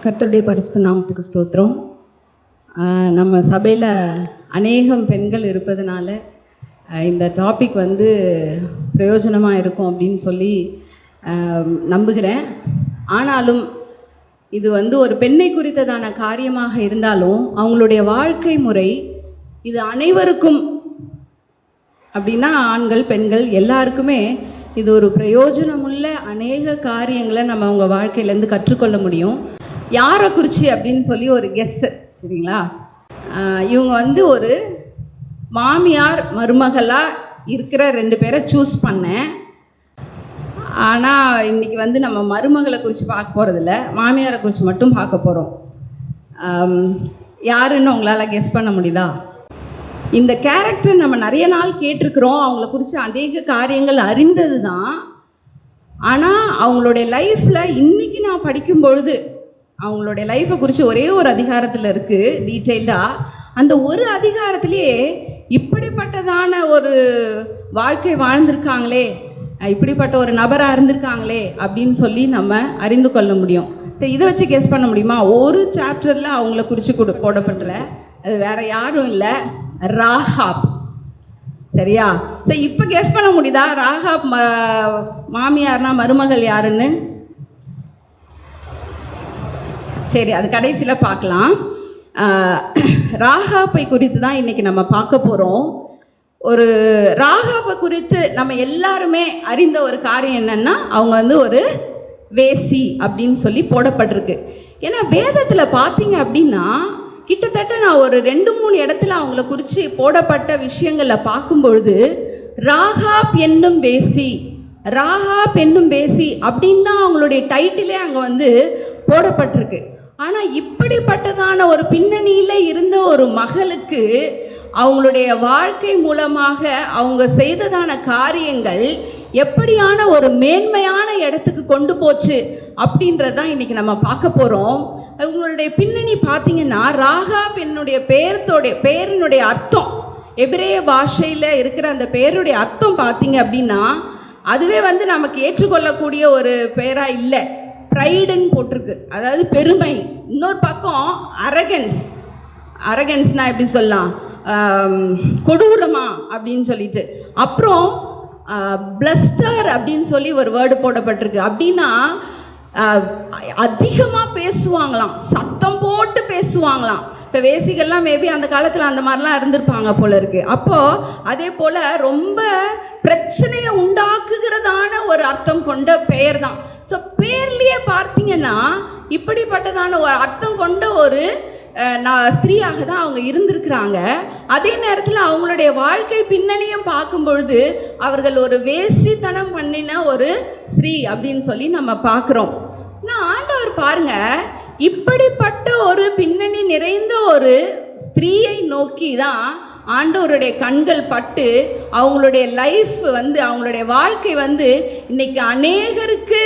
கர்த்தருடைய பரிசுத்த நாமத்துக்கு ஸ்தோத்திரம். நம்ம சபையில் அநேகம் பெண்கள் இருப்பதனால இந்த டாபிக் பிரயோஜனமாக இருக்கும் அப்படின்னு சொல்லி நம்புகிறேன். ஆனாலும் இது ஒரு பெண்ணை குறித்ததான காரியமாக இருந்தாலும் அவங்களுடைய வாழ்க்கை முறை இது அனைவருக்கும் அப்படின்னா ஆண்கள் பெண்கள் எல்லாருக்குமே இது ஒரு பிரயோஜனமுள்ள அநேக காரியங்களை நம்ம அவங்க வாழ்க்கையிலேருந்து கற்றுக்கொள்ள முடியும். யாரை குறிச்சி அப்படின்னு சொல்லி ஒரு கெஸ்ஸு, சரிங்களா? இவங்க ஒரு மாமியார் மருமகளாக இருக்கிற 2 பேரை சூஸ் பண்ணேன். ஆனால் இன்றைக்கி நம்ம மருமகளை குறித்து பார்க்க போகிறதில்ல, மாமியாரை குறித்து மட்டும் பார்க்க போகிறோம். யாருன்னு உங்களால் கெஸ் பண்ண முடியுதா? இந்த கேரக்டர் நம்ம நிறைய நாள் கேட்டிருக்கிறோம், அவங்கள குறித்து அநேக காரியங்கள் அறிந்தது தான். ஆனால் அவங்களுடைய லைஃப்பில் இன்றைக்கி நான் படிக்கும் பொழுது அவங்களுடைய லைஃப்பை குறித்து ஒரே ஒரு அதிகாரத்தில் இருக்குது டீட்டெயில்டாக. அந்த ஒரு அதிகாரத்திலேயே இப்படிப்பட்டதான ஒரு வாழ்க்கை வாழ்ந்திருக்காங்களே, இப்படிப்பட்ட ஒரு நபராக இருந்திருக்காங்களே அப்படின்னு சொல்லி நம்ம அறிந்து கொள்ள முடியும். சரி, இதை வச்சு கெஸ் பண்ண முடியுமா? ஒரு சாப்டரில் அவங்கள குறித்து போடப்படல, அது வேறு யாரும் இல்லை, ராகாப். சரியா? சரி, இப்போ கெஸ் பண்ண முடியுதா ராகாப் மாமியார்னா மருமகள் யாருன்னு? சரி, அது கடைசியில் பார்க்கலாம். ராகாப்பை குறித்து தான் இன்றைக்கி நம்ம பார்க்க போகிறோம். ஒரு ராகாப்பை குறித்து நம்ம எல்லாருமே அறிந்த ஒரு காரியம் என்னென்னா, அவங்க ஒரு வேசி அப்படின்னு சொல்லி போடப்பட்டிருக்கு. ஏன்னா வேதத்தில் பார்த்தீங்க அப்படின்னா கிட்டத்தட்ட நான் ஒரு 2-3 இடத்துல அவங்கள குறித்து போடப்பட்ட விஷயங்களில் பார்க்கும்பொழுது ராகாப் என்னும் வேசி, ராகாப் என்னும் வேசி அப்படின்னு தான் அவங்களுடைய டைட்டிலே அங்கே போடப்பட்டிருக்கு. ஆனால் இப்படிப்பட்டதான ஒரு பின்னணியில் இருந்த ஒரு மகளுக்கு அவங்களுடைய வாழ்க்கை மூலமாக அவங்க செய்ததான காரியங்கள் எப்படியான ஒரு மேன்மையான இடத்துக்கு கொண்டு போச்சு அப்படின்றதான் இன்றைக்கி நம்ம பார்க்க போகிறோம். அவங்களுடைய பின்னணி பார்த்திங்கன்னா, ராகாப் என்னுடைய பேரினுடைய அர்த்தம், எபிரேய பாஷையில் இருக்கிற அந்த பேருடைய அர்த்தம் பார்த்திங்க அப்படின்னா அதுவே நமக்கு ஏற்றுக்கொள்ளக்கூடிய ஒரு பேராக இல்லை. ப்ரைடுன்னு போட்டிருக்கு, அதாவது பெருமை. இன்னொரு பக்கம் அரகன்ஸ்னால் எப்படி சொல்லலாம், கொடூரமா அப்படின்னு சொல்லிட்டு. அப்புறம் பிளஸ்டர் அப்படின்னு சொல்லி ஒரு வேர்டு போடப்பட்டிருக்கு. அப்படின்னா அதிகமாக பேசுவாங்களாம், சத்தம் போட்டு பேசுவாங்களாம். இப்போ வேசிகள்லாம் மேபி அந்த காலத்தில் அந்த மாதிரிலாம் இருந்திருப்பாங்க போல இருக்குது. அப்போது அதே போல் ரொம்ப பிரச்சனையை உண்டாக்குகிறதான ஒரு அர்த்தம் கொண்ட பெயர் தான். ஸோ பேர்லேயே பார்த்தீங்கன்னா இப்படிப்பட்டதான ஒரு அர்த்தம் கொண்ட ஒரு ஸ்திரீயாக தான் அவங்க இருந்திருக்கிறாங்க. அதே நேரத்தில் அவங்களுடைய வாழ்க்கை பின்னணியும் பார்க்கும் பொழுது அவர்கள் ஒரு வேசித்தனம் பண்ணின ஒரு ஸ்திரீ அப்படின்னு சொல்லி நம்ம பார்க்குறோம். நான் ஆண்டவர் பாருங்க, இப்படிப்பட்ட ஒரு பின்னணி நிறைந்த ஒரு ஸ்திரீயை நோக்கி தான் ஆண்டவருடைய கண்கள் பட்டு அவங்களுடைய லைஃப் அவங்களுடைய வாழ்க்கை இன்னைக்கு அநேகருக்கு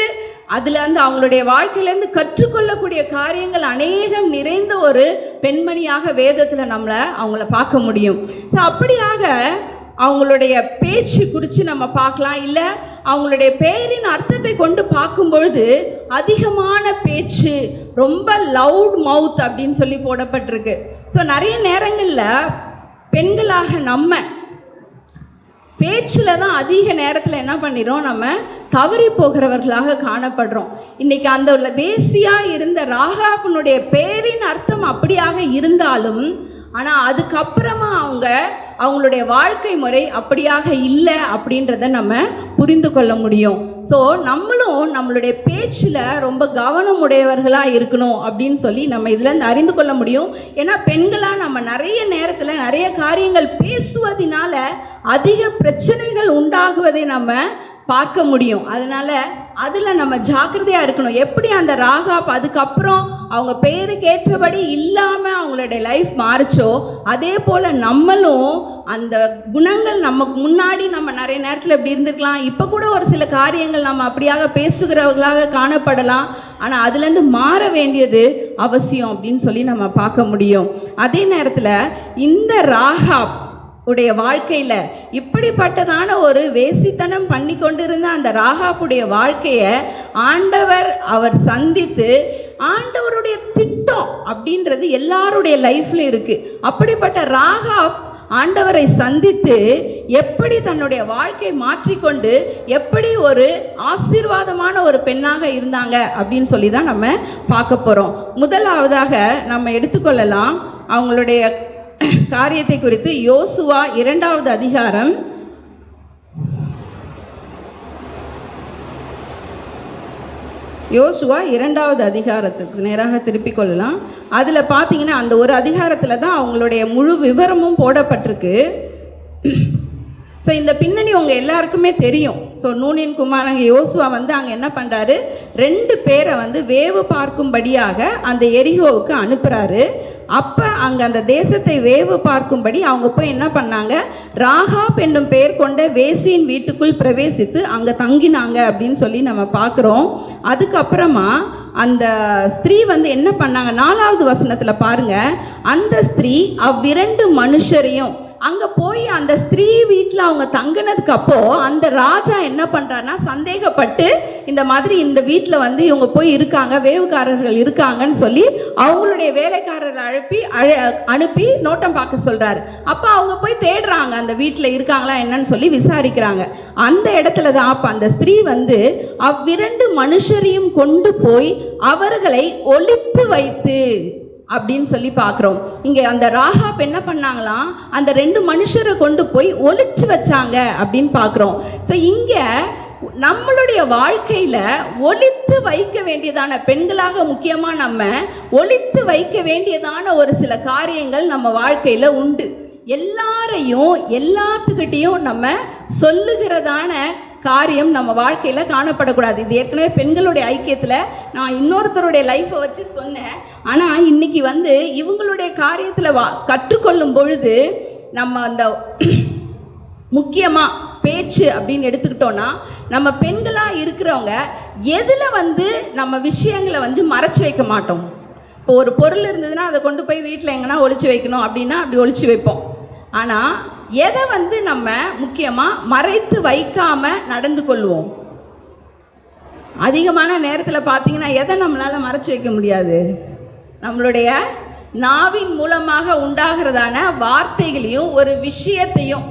அதுலேருந்து அவங்களுடைய வாழ்க்கையிலேருந்து கற்றுக்கொள்ளக்கூடிய காரியங்கள் அநேகம் நிறைந்த ஒரு பெண்மணியாக வேதத்தில் அவங்கள பார்க்க முடியும். ஸோ அப்படியாக அவங்களுடைய பேச்சு குறித்து நம்ம பார்க்கலாம். இல்லை அவங்களுடைய பெயரின் அர்த்தத்தை கொண்டு பார்க்கும்பொழுது அதிகமான பேச்சு, ரொம்ப லவுட் மவுத் அப்படின்னு சொல்லி போடப்பட்டிருக்கு. ஸோ நிறைய நேரங்களில் பெண்களாக நம்ம பேச்சில் தான் அதிக நேரத்தில் என்ன பண்ணிடுறோம், நம்ம தவறி போகிறவர்களாக காணப்படுறோம். இன்றைக்கி அந்த வேசியாக இருந்த ராகாபினுடைய பேரின் அர்த்தம் அப்படியாக இருந்தாலும், ஆனால் அதுக்கப்புறமா அவங்களுடைய வாழ்க்கை முறை அப்படியாக இல்லை அப்படின்றத நம்ம புரிந்து கொள்ள முடியும். ஸோ நம்மளும் நம்மளுடைய பேச்சில் ரொம்ப கவனமுடையவர்களாக இருக்கணும் அப்படின்னு சொல்லி நம்ம இதுலேருந்து அறிந்து கொள்ள முடியும். ஏன்னா பெண்களாக நம்ம நிறைய நேரத்தில் நிறைய காரியங்கள் பேசுவதனால அதிக பிரச்சனைகள் உண்டாகுவதை நம்ம பார்க்க முடியும். அதனால் அதில் நம்ம ஜாக்கிரதையாக இருக்கணும். எப்படி அந்த ராகாப் அதுக்கப்புறம் அவங்க பேருக்கு ஏற்றபடி இல்லாமல் அவங்களுடைய லைஃப் மாறிச்சோ, அதே போல் நம்மளும் அந்த குணங்கள் நமக்கு முன்னாடி நம்ம நிறைய நேரத்தில் இப்படி இருந்திருக்கலாம். இப்போ கூட ஒரு சில காரியங்கள் நம்ம அப்படியாக பேசுகிறவர்களாக காணப்படலாம். ஆனால் அதுலேருந்து மாற வேண்டியது அவசியம் அப்படின்னு சொல்லி நம்ம பார்க்க முடியும். அதே நேரத்தில் இந்த ராகாப் உடைய வாழ்க்கையில் இப்படிப்பட்டதான ஒரு வேசித்தனம் பண்ணி கொண்டிருந்த அந்த ராகாப்புடைய வாழ்க்கையை ஆண்டவர் அவர் சந்தித்து, ஆண்டவருடைய திட்டம் அப்படின்றது எல்லாருடைய லைஃப்ல இருக்கு. அப்படிப்பட்ட ராகாப் ஆண்டவரை சந்தித்து எப்படி தன்னுடைய வாழ்க்கை மாற்றிக்கொண்டு எப்படி ஒரு ஆசீர்வாதமான ஒரு பெண்ணாக இருந்தாங்க அப்படின்னு சொல்லி தான் நம்ம பார்க்க போகிறோம். முதலாவதாக நம்ம எடுத்துக்கொள்ளலாம் அவங்களுடைய காரியத்தை குறித்து. யோசுவா 2வது அதிகாரம், யோசுவா 2வது அதிகாரத்துக்கு நேராக திருப்பிக் கொள்ளலாம். அதில் பார்த்தீங்கன்னா அந்த ஒரு அதிகாரத்தில் தான் அவங்களுடைய முழு விவரமும் போடப்பட்டிருக்கு. ஸோ இந்த பின்னணி உங்கள் எல்லாருக்குமே தெரியும். ஸோ நூனின் குமாரங்க யோசுவா அங்கே என்ன பண்ணுறாரு, 2 பேரை வேவு பார்க்கும்படியாக அந்த எரிகோவுக்கு அனுப்புகிறாரு. அப்போ அங்கே அந்த தேசத்தை வேவு பார்க்கும்படி அவங்க போய் என்ன பண்ணாங்க, ராகாப் என்னும் பெயர் கொண்ட வேசியின் வீட்டுக்குள் பிரவேசித்து அங்கே தங்கினாங்க அப்படின்னு சொல்லி நம்ம பார்க்குறோம். அதுக்கப்புறமா அந்த ஸ்திரீ என்ன பண்ணாங்க, 4வது வசனத்தில் பாருங்கள், அந்த ஸ்திரீ அவ்விரண்டு மனுஷரையும் அங்கே போய் அந்த ஸ்திரீ வீட்டில் அவங்க தங்கினதுக்கு அப்போ அந்த ராஜா என்ன பண்ணுறாருன்னா சந்தேகப்பட்டு இந்த மாதிரி இந்த வீட்டில் இவங்க போய் இருக்காங்க, வேவுக்காரர்கள் இருக்காங்கன்னு சொல்லி அவங்களுடைய வேலைக்காரர்கள் அனுப்பி நோட்டம் பார்க்க சொல்கிறாரு. அப்போ அவங்க போய் தேடுறாங்க, அந்த வீட்டில் இருக்காங்களா என்னன்னு சொல்லி விசாரிக்கிறாங்க. அந்த இடத்துல தான் அப்போ அந்த ஸ்திரீ அவ்விரண்டு மனுஷரையும் கொண்டு போய் அவர்களை ஒளித்து வைத்து அப்படின்னு சொல்லி பார்க்குறோம். இங்கே அந்த ராகாப் என்ன பண்ணாங்களாம், அந்த 2 மனுஷரை கொண்டு போய் ஒளிச்சு வச்சாங்க அப்படின்னு பார்க்குறோம். ஸோ இங்கே நம்மளுடைய வாழ்க்கையில் ஒளித்து வைக்க வேண்டியதான பெண்களாக முக்கியமாக நம்ம ஒளித்து வைக்க வேண்டியதான ஒரு சில காரியங்கள் நம்ம வாழ்க்கையில் உண்டு. எல்லாரையும் எல்லாத்துக்கிட்டையும் நம்ம சொல்லுகிறதான காரியம் நம்ம வாழ்க்கையில் காணப்படக்கூடாது. இது ஏற்கனவே பெண்களுடைய ஐக்கியத்தில் நான் இன்னொருத்தருடைய லைஃப்பை வச்சு சொன்னேன். ஆனால் இன்றைக்கி இவங்களுடைய காரியத்தில் கற்றுக்கொள்ளும் பொழுது நம்ம அந்த முக்கியமாக பேச்சு அப்படின்னு எடுத்துக்கிட்டோன்னா, நம்ம பெண்களாக இருக்கிறவங்க எதில் நம்ம விஷயங்களை மறைச்சி வைக்க மாட்டோம். இப்போ ஒரு பொருள் இருந்ததுன்னா அதை கொண்டு போய் வீட்டில் எங்கன்னா ஒளிச்சு வைக்கணும் அப்படின்னா அப்படி ஒளிச்சு வைப்போம். ஆனால் எதை நம்ம முக்கியமாக மறைத்து வைக்காமல் நடந்து கொள்வோம். அதிகமான நேரத்தில் பார்த்தீங்கன்னா எதை நம்மளால் மறைச்சி வைக்க முடியாது, நம்மளுடைய நாவின் மூலமாக உண்டாகிறதான வார்த்தைகளையும் ஒரு விஷயத்தையும்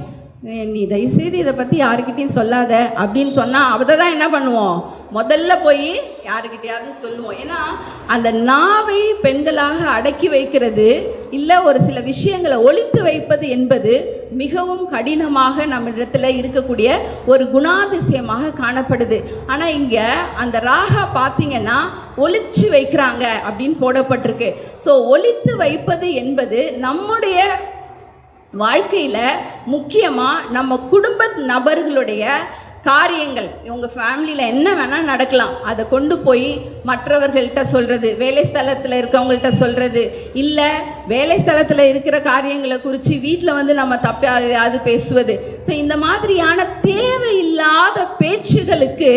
நீ தயவுசெய்து இதை பற்றி யாருக்கிட்டையும் சொல்லாத அப்படின்னு சொன்னால் அதை தான் என்ன பண்ணுவோம், முதல்ல போய் யாருக்கிட்டையாவது சொல்லுவோம். ஏன்னா அந்த நாவை பெண்களாக அடக்கி வைக்கிறது இல்லை ஒரு சில விஷயங்களை ஒளித்து வைப்பது என்பது மிகவும் கடினமாக நம்மளிடத்தில் இருக்கக்கூடிய ஒரு குணாதிசயமாக காணப்படுது. ஆனால் இங்கே அந்த ராகா பார்த்தீங்கன்னா ஒளிச்சு வைக்கிறாங்க அப்படின்னு போடப்பட்டிருக்கு. ஸோ ஒளித்து வைப்பது என்பது நம்முடைய வாழ்க்கையில் முக்கியமாக நம்ம குடும்ப நபர்களுடைய காரியங்கள், உங்கள் ஃபேமிலியில் என்ன வேணால் நடக்கலாம், அதை கொண்டு போய் மற்றவர்கள்ட்ட சொல்கிறது, வேலை ஸ்தலத்தில் இருக்கவங்கள்ட்ட சொல்கிறது, இல்லை வேலை ஸ்தலத்தில் இருக்கிற காரியங்களை குறித்து வீட்டில் நம்ம தப்பாவது பேசுவது. ஸோ இந்த மாதிரியான தேவையில்லாத பேச்சுகளுக்கு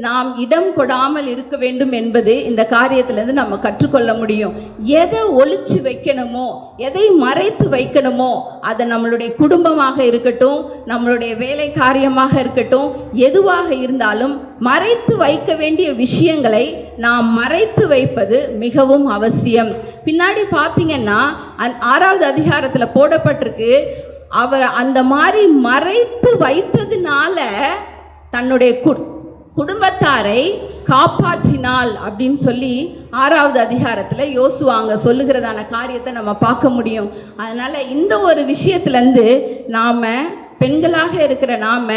நாம் இடம் கொடாமல் இருக்க வேண்டும் என்பது இந்த காரியத்திலேருந்து நம்ம கற்றுக்கொள்ள முடியும். எதை ஒளிச்சு வைக்கணுமோ, எதை மறைத்து வைக்கணுமோ, அதை நம்மளுடைய குடும்பமாக இருக்கட்டும், நம்மளுடைய வேலை காரியமாக இருக்கட்டும், எதுவாக இருந்தாலும் மறைத்து வைக்க வேண்டிய விஷயங்களை நாம் மறைத்து வைப்பது மிகவும் அவசியம். பின்னாடி பார்த்தீங்கன்னா 6வது அதிகாரத்தில் போடப்பட்டிருக்கு, அவர் அந்த மாதிரி மறைத்து வைத்ததுனால தன்னுடைய குடும்பத்தாரை காப்பாற்றினாள் அப்படின்னு சொல்லி 6வது அதிகாரத்தில் யோசுவா அங்கே சொல்லுகிறதான காரியத்தை நம்ம பார்க்க முடியும். அதனால் இந்த ஒரு விஷயத்துலேருந்து நாம் பெண்களாக இருக்கிற நாம்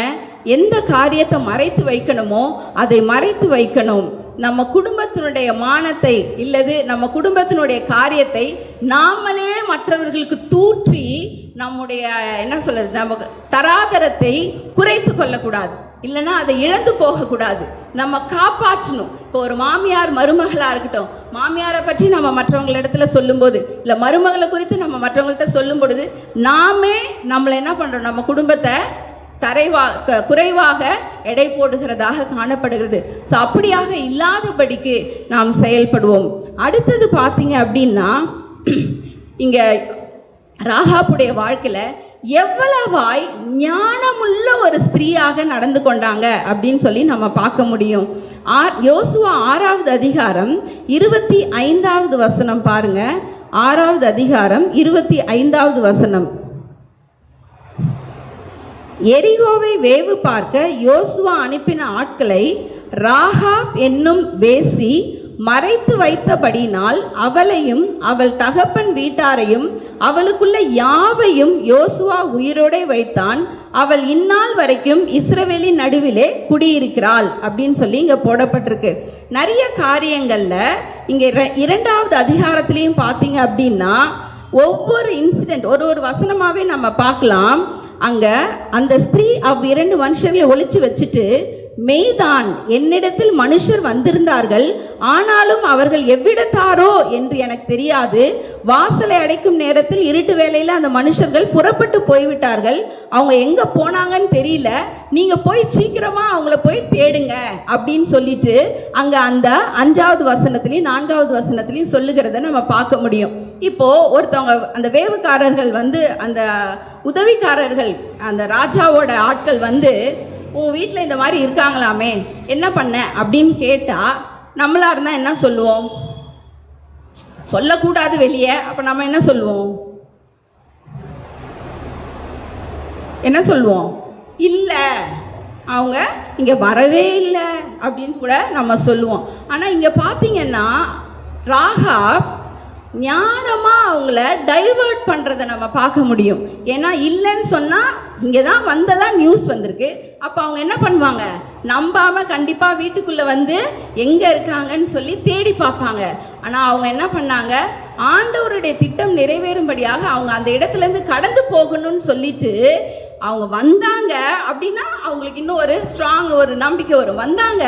எந்த காரியத்தை மறைத்து வைக்கணுமோ அதை மறைத்து வைக்கணும். நம்ம குடும்பத்தினுடைய மானத்தை இல்லது நம்ம குடும்பத்தினுடைய காரியத்தை நாமளே மற்றவர்களுக்கு தூற்றி நம்முடைய என்ன சொல்கிறது, நம்ம தராதரத்தை குறைத்து கொள்ளக்கூடாது, இல்லைன்னா அதை இழந்து போகக்கூடாது, நம்ம காப்பாற்றணும். இப்போ ஒரு மாமியார் மருமகளாக இருக்கட்டும், மாமியாரை பற்றி நம்ம மற்றவங்களிடத்துல சொல்லும்போது, இல்லை மருமகளை குறித்து நம்ம மற்றவங்கள்ட்ட சொல்லும் பொழுது நாமே நம்மளை என்ன பண்ணுறோம், நம்ம குடும்பத்தை குறைவாக எடை போடுகிறதாக காணப்படுகிறது. ஸோ அப்படியாக இல்லாதபடிக்கு நாம் செயல்படுவோம். அடுத்தது பார்த்தீங்க அப்படின்னா, இங்கே ராகாப்புடைய வாழ்க்கையில் எவ்வளவாய் ஞானமுள்ள ஒரு ஸ்திரீயாக நடந்து கொண்டாங்க அப்படின்னு சொல்லி நம்ம பார்க்க முடியும். யோசுவா 6வது அதிகாரம் 25வது வசனம் பாருங்க. 6வது அதிகாரம் 25வது வசனம். எரிகோவை வேவு பார்க்க யோசுவா அனுப்பின ஆட்களை ராகாப் என்னும் வேசி மறைத்து வைத்தபடினால் அவளையும் அவள் தகப்பன் வீட்டாரையும் அவளுக்குள்ள யாவையும் யோசுவா உயிரோடே வைத்தான். அவள் இந்நாள் வரைக்கும் இஸ்ரவேலின் நடுவிலே குடியிருக்கிறாள் அப்படின்னு சொல்லி இங்கே போடப்பட்டிருக்கு. நிறைய காரியங்களில் இங்கே 2வது அதிகாரத்திலையும் பார்த்தீங்க அப்படின்னா ஒவ்வொரு இன்சிடெண்ட் ஒரு வசனமாகவே நம்ம பார்க்கலாம். அங்கே அந்த ஸ்திரீ இரண்டு மனுஷர்களை ஒளிச்சு வச்சுட்டு, மெய்தான் என்னிடத்தில் மனுஷர் வந்திருந்தார்கள், ஆனாலும் அவர்கள் எவ்விடத்தாரோ என்று எனக்கு தெரியாது. வாசலை அடைக்கும் நேரத்தில் இருட்டு வேளையில் அந்த மனுஷர்கள் புறப்பட்டு போய்விட்டார்கள். அவங்க எங்கே போனாங்கன்னு தெரியல, நீங்கள் போய் சீக்கிரமாக அவங்கள போய் தேடுங்க அப்படின்னு சொல்லிட்டு அங்கே அந்த 5வது வசனத்துலேயும் 4வது வசனத்துலேயும் சொல்லுகிறத நம்ம பார்க்க முடியும். இப்போது ஒருத்தவங்க அந்த வேவுக்காரர்கள் அந்த உதவிக்காரர்கள் அந்த ராஜாவோட ஆட்கள் உன் வீட்டில் இந்த மாதிரி இருக்காங்களாமே, என்ன பண்ண அப்படின்னு கேட்டால் நம்மளாக இருந்தால் என்ன சொல்லுவோம்? சொல்லக்கூடாது வெளியே. அப்போ நம்ம என்ன சொல்லுவோம்? என்ன சொல்லுவோம்? இல்லை, அவங்க இங்கே வரவே இல்லை அப்படின்னு கூட நம்ம சொல்லுவோம். ஆனால் இங்கே பார்த்தீங்கன்னா ராகாப் ஞானமாக அவங்கள டைவர்ட் பண்ணுறதை நம்ம பார்க்க முடியும். ஏன்னா இல்லைன்னு சொன்னால் இங்கே தான் வந்ததாக நியூஸ் வந்திருக்கு. அப்போ அவங்க என்ன பண்ணுவாங்க? நம்பாமல் கண்டிப்பாக வீட்டுக்குள்ளே எங்கே இருக்காங்கன்னு சொல்லி தேடி பார்ப்பாங்க. ஆனால் அவங்க என்ன பண்ணாங்க? ஆண்டவருடைய திட்டம் நிறைவேறும்படியாக அவங்க அந்த இடத்துலேருந்து கடந்து போகணும்னு சொல்லிட்டு அவங்க வந்தாங்க. அப்படின்னா அவங்களுக்கு இன்னும் ஒரு ஸ்ட்ராங் ஒரு நம்பிக்கை வரும். வந்தாங்க,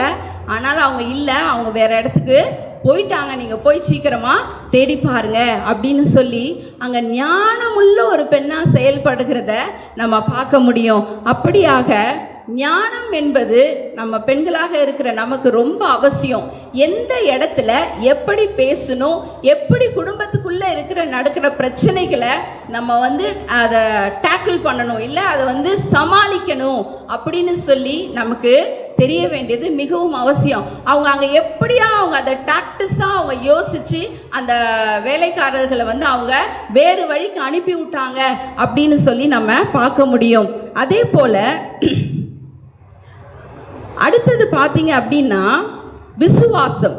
ஆனாலும் அவங்க இல்லை, அவங்க வேறு இடத்துக்கு போயிட்டாங்க, நீங்கள் போய் சீக்கிரமாக தேடி பாருங்க அப்படின்னு சொல்லி அங்கே ஞானமுள்ள ஒரு பெண்ணாக செயல்படுகிறத நம்ம பார்க்க முடியும். அப்படியாக ஞானம் என்பது நம்ம பெண்களாக இருக்கிற நமக்கு ரொம்ப அவசியம். எந்த இடத்துல எப்படி பேசணும், எப்படி குடும்பத்துக்குள்ளே நடக்கிற பிரச்சனைகளை நம்ம அதை டேக்கிள் பண்ணணும், இல்லை அதை சமாளிக்கணும் அப்படின்னு சொல்லி நமக்கு தெரிய வேண்டியது மிகவும் அவசியம். அவங்க அங்கே எப்படியா அவங்க அதை டாக்டிஸாக அவங்க யோசித்து அந்த வேலைக்காரர்களை அவங்க வேறு வழிக்கு அனுப்பி விட்டாங்க அப்படின்னு சொல்லி நம்ம பார்க்க முடியும். அதே போல் அடுத்தது பார்த்தீங்க அப்படின்னா விசுவாசம்.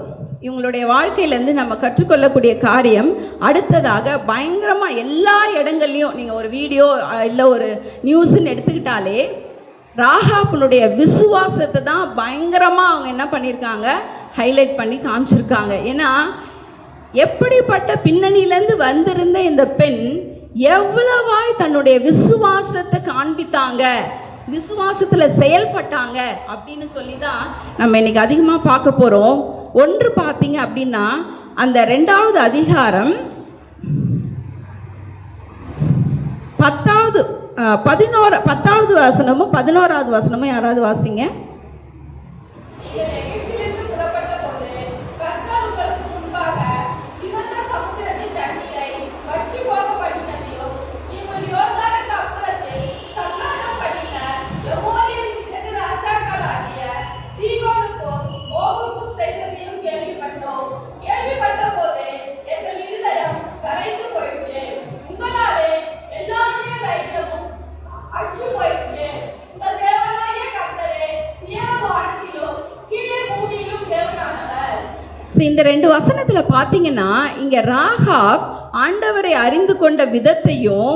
இவங்களுடைய வாழ்க்கையிலேருந்து நம்ம கற்றுக்கொள்ளக்கூடிய காரியம் அடுத்ததாக பயங்கரமாக எல்லா இடங்கள்லையும் நீங்கள் ஒரு வீடியோ இல்லை ஒரு நியூஸ்ன்னு எடுத்துக்கிட்டாலே ராகாப்பினுடைய விசுவாசத்தை தான் பயங்கரமாக அவங்க என்ன பண்ணியிருக்காங்க? ஹைலைட் பண்ணி காமிச்சிருக்காங்க. ஏன்னா எப்படிப்பட்ட பின்னணியிலேருந்து வந்திருந்த இந்த பெண் எவ்வளவாய் தன்னுடைய விசுவாசத்தை காண்பித்தாங்க, விசுவாசத்தில் செயல்பட்டாங்க அப்படின்னு சொல்லி தான் நம்ம இன்னைக்கு அதிகமாக பார்க்க போகிறோம். ஒன்று பார்த்தீங்க அப்படின்னா அந்த 2வது அதிகாரம் 10வது வசனமும் 11வது வசனமும் யாராவது வாசிங்க. இந்த 2 வசனத்தில் பார்த்தீங்கன்னா இங்கே ராகாப் ஆண்டவரை அறிந்து கொண்ட விதத்தையும்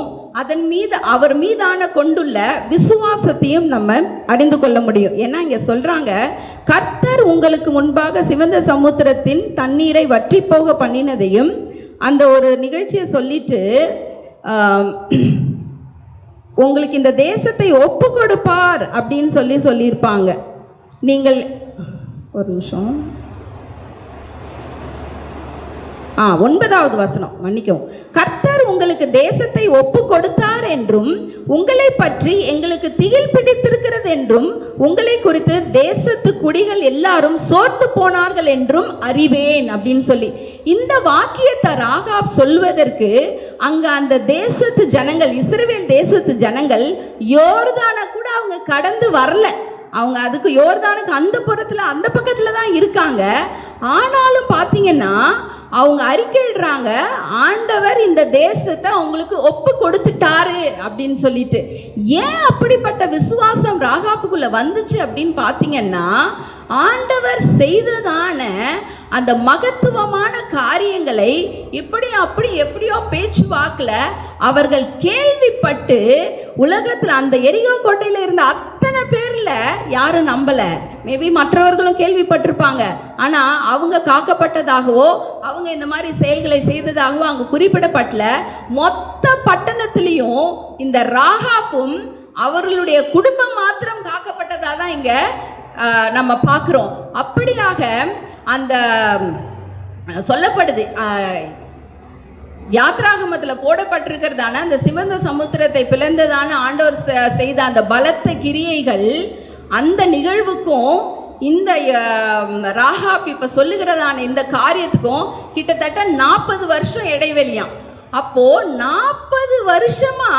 அவர் மீதான கொண்டுள்ள விசுவாசத்தையும் நம்ம அறிந்து கொள்ள முடியும். ஏன்னா இங்கே சொல்கிறாங்க, கர்த்தர் உங்களுக்கு முன்பாக சிவந்த சமுத்திரத்தின் தண்ணீரை வற்றி போக பண்ணினதையும் அந்த ஒரு நிகழ்ச்சியை சொல்லிட்டு உங்களுக்கு இந்த தேசத்தை ஒப்பு கொடுப்பார் அப்படின்னு சொல்லியிருப்பாங்க. நீங்கள் ஒரு நிமிஷம் 9வது வசனம் மன்னிக்கவும். கர்த்தர் கர்த்தர் உங்களுக்கு தேசத்தை ஒப்பு கொடுத்தார் என்றும் உங்களை பற்றி எங்களுக்கு திகில் பிடித்திருக்கிறது என்றும் உங்களை குறித்து தேசத்து குடிகள் எல்லாரும் சோர்ந்து போனார்கள் என்றும் அறிவேன் அப்படின்னு சொல்லி இந்த வாக்கியத்தை ராகாப் சொல்வதற்கு அங்க அந்த தேசத்து ஜனங்கள், இஸ்ரவேல் தேசத்து ஜனங்கள் யோர்தானை கூட அவங்க கடந்து வரல. அவங்க அதுக்கு யோர்தானுக்கு அந்த புறத்தில் அந்த பக்கத்தில் தான் இருக்காங்க. ஆனாலும் பார்த்தீங்கன்னா அவங்க அறிக்கையிடுறாங்க, ஆண்டவர் இந்த தேசத்தை அவங்களுக்கு ஒப்பு கொடுத்துட்டாரு அப்படின்னு சொல்லிட்டு. ஏன் அப்படிப்பட்ட விசுவாசம் ராகாப்புக்குள்ள வந்துச்சு அப்படின்னு பார்த்தீங்கன்னா, ஆண்டவர் செய்ததான அந்த மகத்துவமான காரியங்களை இப்படி அப்படி எப்படியோ பேச்சுவாக்கில் அவர்கள் கேள்விப்பட்டு உலகத்தில் அந்த எரிகோ கோட்டையில் இருந்த அத்தனை பேரில் யாரும் நம்பலை. மேபி மற்றவர்களும் கேள்விப்பட்டிருப்பாங்க, ஆனால் அவங்க காக்கப்பட்டதாகவோ அவங்க இந்த மாதிரி செயல்களை செய்ததாகவோ அங்கே குறிப்பிடப்பட்டல. மொத்த பட்டணத்திலையும் இந்த ராகாப்பும் அவர்களுடைய குடும்பம் மாத்திரம் காக்கப்பட்டதாக தான் இங்கே நம்ம பார்க்குறோம். அப்படியாக அந்த சொல்லப்படுது, யாத்ராகமத்தில் போடப்பட்டிருக்கிறதான அந்த சிவந்த சமுத்திரத்தை பிளந்ததான ஆண்டவர் செய்த அந்த பலத்த கிரியைகள், அந்த நிகழ்வுக்கும் இந்த ராகாப் இப்போ சொல்லுகிறதான இந்த காரியத்துக்கும் கிட்டத்தட்ட 40 வருஷம் இடைவெளியாம். அப்போ 40 வருஷமா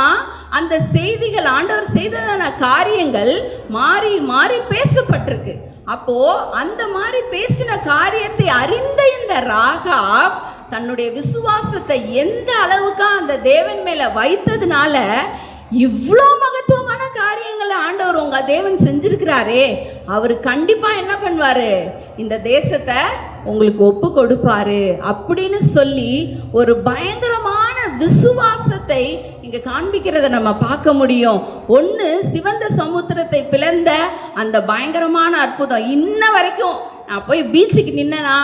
அந்த செய்திகள், ஆண்டவர் செய்ததான காரியங்கள் மாறி மாறி பேசப்பட்டிருக்கு. அப்போ அந்த மாதிரி பேசின காரியத்தை அறிந்த இந்த ராகாப் தன்னுடைய விசுவாசத்தை எந்த அளவுக்கு அந்த தேவன் மேல வைத்ததுனால இவ்வளோ மகத்துவமான காரியங்களை ஆண்டவர் உங்க தேவன் செஞ்சிருக்கிறாரே, அவர் கண்டிப்பா என்ன பண்ணுவாரு, இந்த தேசத்தை உங்களுக்கு ஒப்பு கொடுப்பாரு அப்படின்னு சொல்லி ஒரு பயங்கரமான விசுவாசத்தை இங்க காண்பிக்கிறத நம்ம பார்க்க முடியும். ஒன்று, சிவந்த சமுத்திரத்தை பிளந்த அந்த பயங்கரமான அற்புதம். இன்ன வரைக்கும் நான் போய் பீச்சுக்கு நின்னா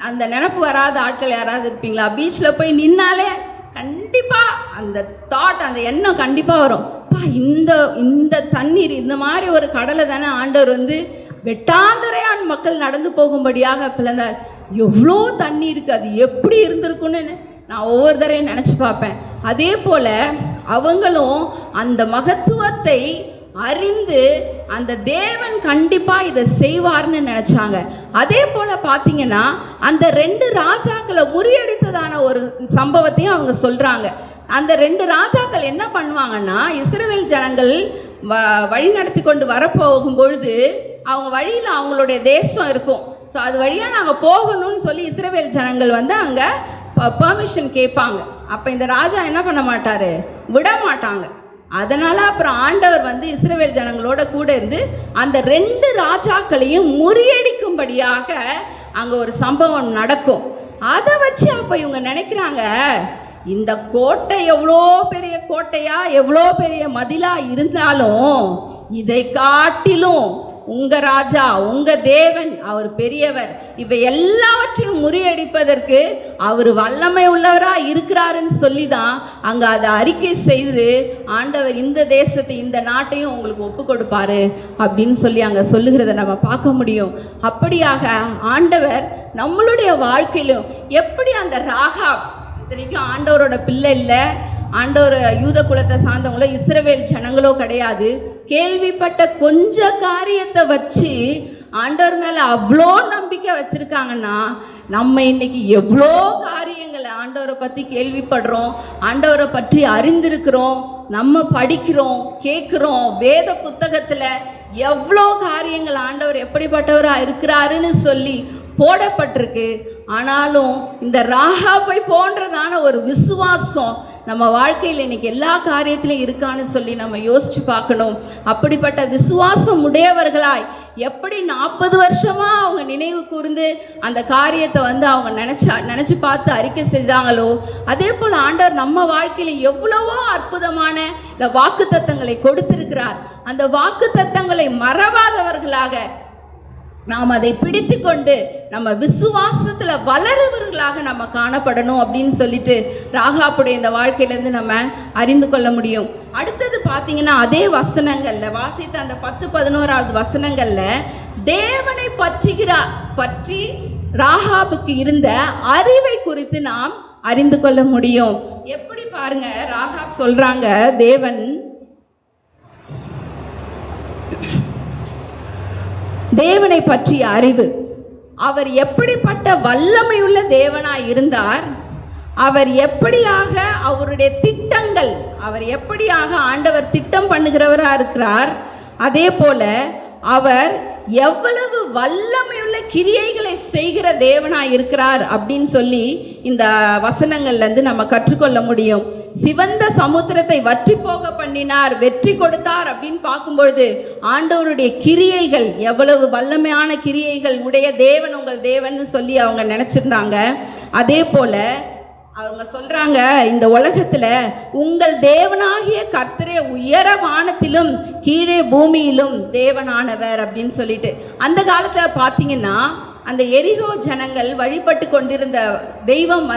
அந்த நினப்பு வராத ஆட்கள் யாராவது இருப்பீங்களா? பீச்சில் போய் நின்னாலே கண்டிப்பாக அந்த தாட், அந்த எண்ணம் கண்டிப்பாக வரும். இந்த தண்ணீர், இந்த மாதிரி ஒரு கடலை தானே ஆண்டவர் வெட்டாந்தரையான் மக்கள் நடந்து போகும்படியாக பிளந்தார். எவ்வளோ தண்ணி இருக்குது, அது எப்படி இருந்திருக்குன்னு நான் ஒவ்வொரு தரையும் நினச்சி பார்ப்பேன். அதே போல் அவங்களும் அந்த மகத்துவத்தை அறிந்து அந்த தேவன் கண்டிப்பாக இதை செய்வார்னு நினச்சாங்க. அதே போல் பார்த்தீங்கன்னா அந்த 2 ராஜாக்களை முறியடித்ததான ஒரு சம்பவத்தையும் அவங்க சொல்கிறாங்க. அந்த 2 ராஜாக்கள் என்ன பண்ணுவாங்கன்னா, இஸ்ரவேல் ஜனங்கள் வழி நடத்தி கொண்டு வரப்போகும் பொழுது அவங்க வழியில் அவங்களுடைய தேசம் இருக்கும். ஸோ அது வழியாக நாங்கள் போகணும்னு சொல்லி இஸ்ரவேல் ஜனங்கள் அங்கே பர்மிஷன் கேட்பாங்க. அப்போ இந்த ராஜா என்ன பண்ண மாட்டார், விட மாட்டாங்க. அதனால் அப்புறம் ஆண்டவர் இஸ்ரவேல் ஜனங்களோட கூட இருந்து அந்த 2 ராஜாக்களையும் முறியடிக்கும்படியாக அங்கே ஒரு சம்பவம் நடக்கும். அதை வச்சு அப்போ இவங்க நினைக்கிறாங்க, இந்த கோட்டை எவ்வளோ பெரிய கோட்டையா, எவ்வளோ பெரிய மதிலாக இருந்தாலும் இதை காட்டிலும் உங்கள் ராஜா, உங்கள் தேவன் அவர் பெரியவர், இவை எல்லாவற்றையும் முறியடிப்பதற்கு அவர் வல்லமை உள்ளவராக இருக்கிறாருன்னு சொல்லி தான் அங்கே அதை அறிக்கை செய்து ஆண்டவர் இந்த தேசத்தை, இந்த நாட்டையும் உங்களுக்கு ஒப்பு கொடுப்பாரு அப்படின்னு சொல்லி அங்கே சொல்லுகிறத நம்ம பார்க்க முடியும். அப்படியாக ஆண்டவர் நம்மளுடைய வாழ்க்கையிலும் எப்படி அந்த ராகாப், இத்தனைக்கும் ஆண்டவரோட பிள்ளை இல்லை, ஆண்டவர் யூத குலத்தை சார்ந்தவங்களோ இஸ்ரவேல் ஜனங்களோ கிடையாது, கேள்விப்பட்ட கொஞ்ச காரியத்தை வச்சு ஆண்டவர் மேலே அவ்வளோ நம்பிக்கை வச்சுருக்காங்கன்னா, நம்ம இன்னைக்கு எவ்வளோ காரியங்களை ஆண்டவரை பற்றி கேள்விப்படுறோம், ஆண்டவரை பற்றி அறிந்திருக்கிறோம், நம்ம படிக்கிறோம், கேட்குறோம். வேத புத்தகத்தில் எவ்வளோ காரியங்கள் ஆண்டவர் எப்படிப்பட்டவராக இருக்கிறாருன்னு சொல்லி போடப்பட்டிருக்கு. ஆனாலும் இந்த ராகாபை போன்றதான ஒரு விசுவாசம் நம்ம வாழ்க்கையில் இன்னைக்கு எல்லா காரியத்திலையும் இருக்கான்னு சொல்லி நம்ம யோசிச்சு பார்க்கணும். அப்படிப்பட்ட விசுவாசம் உடையவர்களாய் எப்படி 40 வருஷமா அவங்க நினைவு கூர்ந்து அந்த காரியத்தை அவங்க நினச்சி பார்த்து அறிக்கை செய்தாங்களோ, அதே போல் ஆண்டவர் நம்ம வாழ்க்கையில் எவ்வளவோ அற்புதமான வாக்குத்தத்தங்களை கொடுத்திருக்கிறார். அந்த வாக்குத்தத்தங்களை மறவாதவர்களாக நாம் அதை பிடித்து கொண்டு நம்ம விசுவாசத்தில் வளருவர்களாக நம்ம காணப்படணும் அப்படின்னு சொல்லிட்டு ராகாப்புடைய இந்த வாழ்க்கையிலேருந்து நம்ம அறிந்து கொள்ள முடியும். அடுத்தது பார்த்தீங்கன்னா அதே வசனங்களில் வாசித்த அந்த 10-11வது வசனங்களில் தேவனை பற்றி ராகாபுக்கு இருந்த அறிவை குறித்து நாம் அறிந்து கொள்ள முடியும். எப்படி பாருங்க, ராகாப் சொல்றாங்க, தேவனை பற்றிய அறிவு, அவர் எப்படிப்பட்ட வல்லமையுள்ள தேவனாய் இருந்தார், அவர் எப்படியாக அவருடைய திட்டங்கள், அவர் எப்படியாக ஆண்டவர் திட்டம் பண்ணுகிறவராக இருக்கிறார், அதே போல அவர் எவ்வளவு வல்லமையுள்ள கிரியைகளை செய்கிற தேவனாய் இருக்கிறார் அப்படின்னு சொல்லி இந்த வசனங்கள்லேருந்து நம்ம கற்றுக்கொள்ள முடியும். சிவந்த சமுத்திரத்தை வற்றி போக பண்ணினார், வெற்றி கொடுத்தார் அப்படின்னு பார்க்கும்பொழுது ஆண்டவருடைய கிரியைகள் எவ்வளவு வல்லமையான கிரியைகள் உடைய தேவன் உங்கள் தேவன் சொல்லி அவங்க நினச்சிருந்தாங்க. அதே போல் அவங்க சொல்கிறாங்க, இந்த உலகத்தில் உங்கள் தேவனாகிய கர்த்தரே உயர வானத்திலும் கீழே பூமியிலும் தேவனானவர் அப்படின்னு சொல்லிட்டு. அந்த காலத்தில் பார்த்தீங்கன்னா அந்த எரிகோ ஜனங்கள் வழிபட்டு கொண்டிருந்த தெய்வம்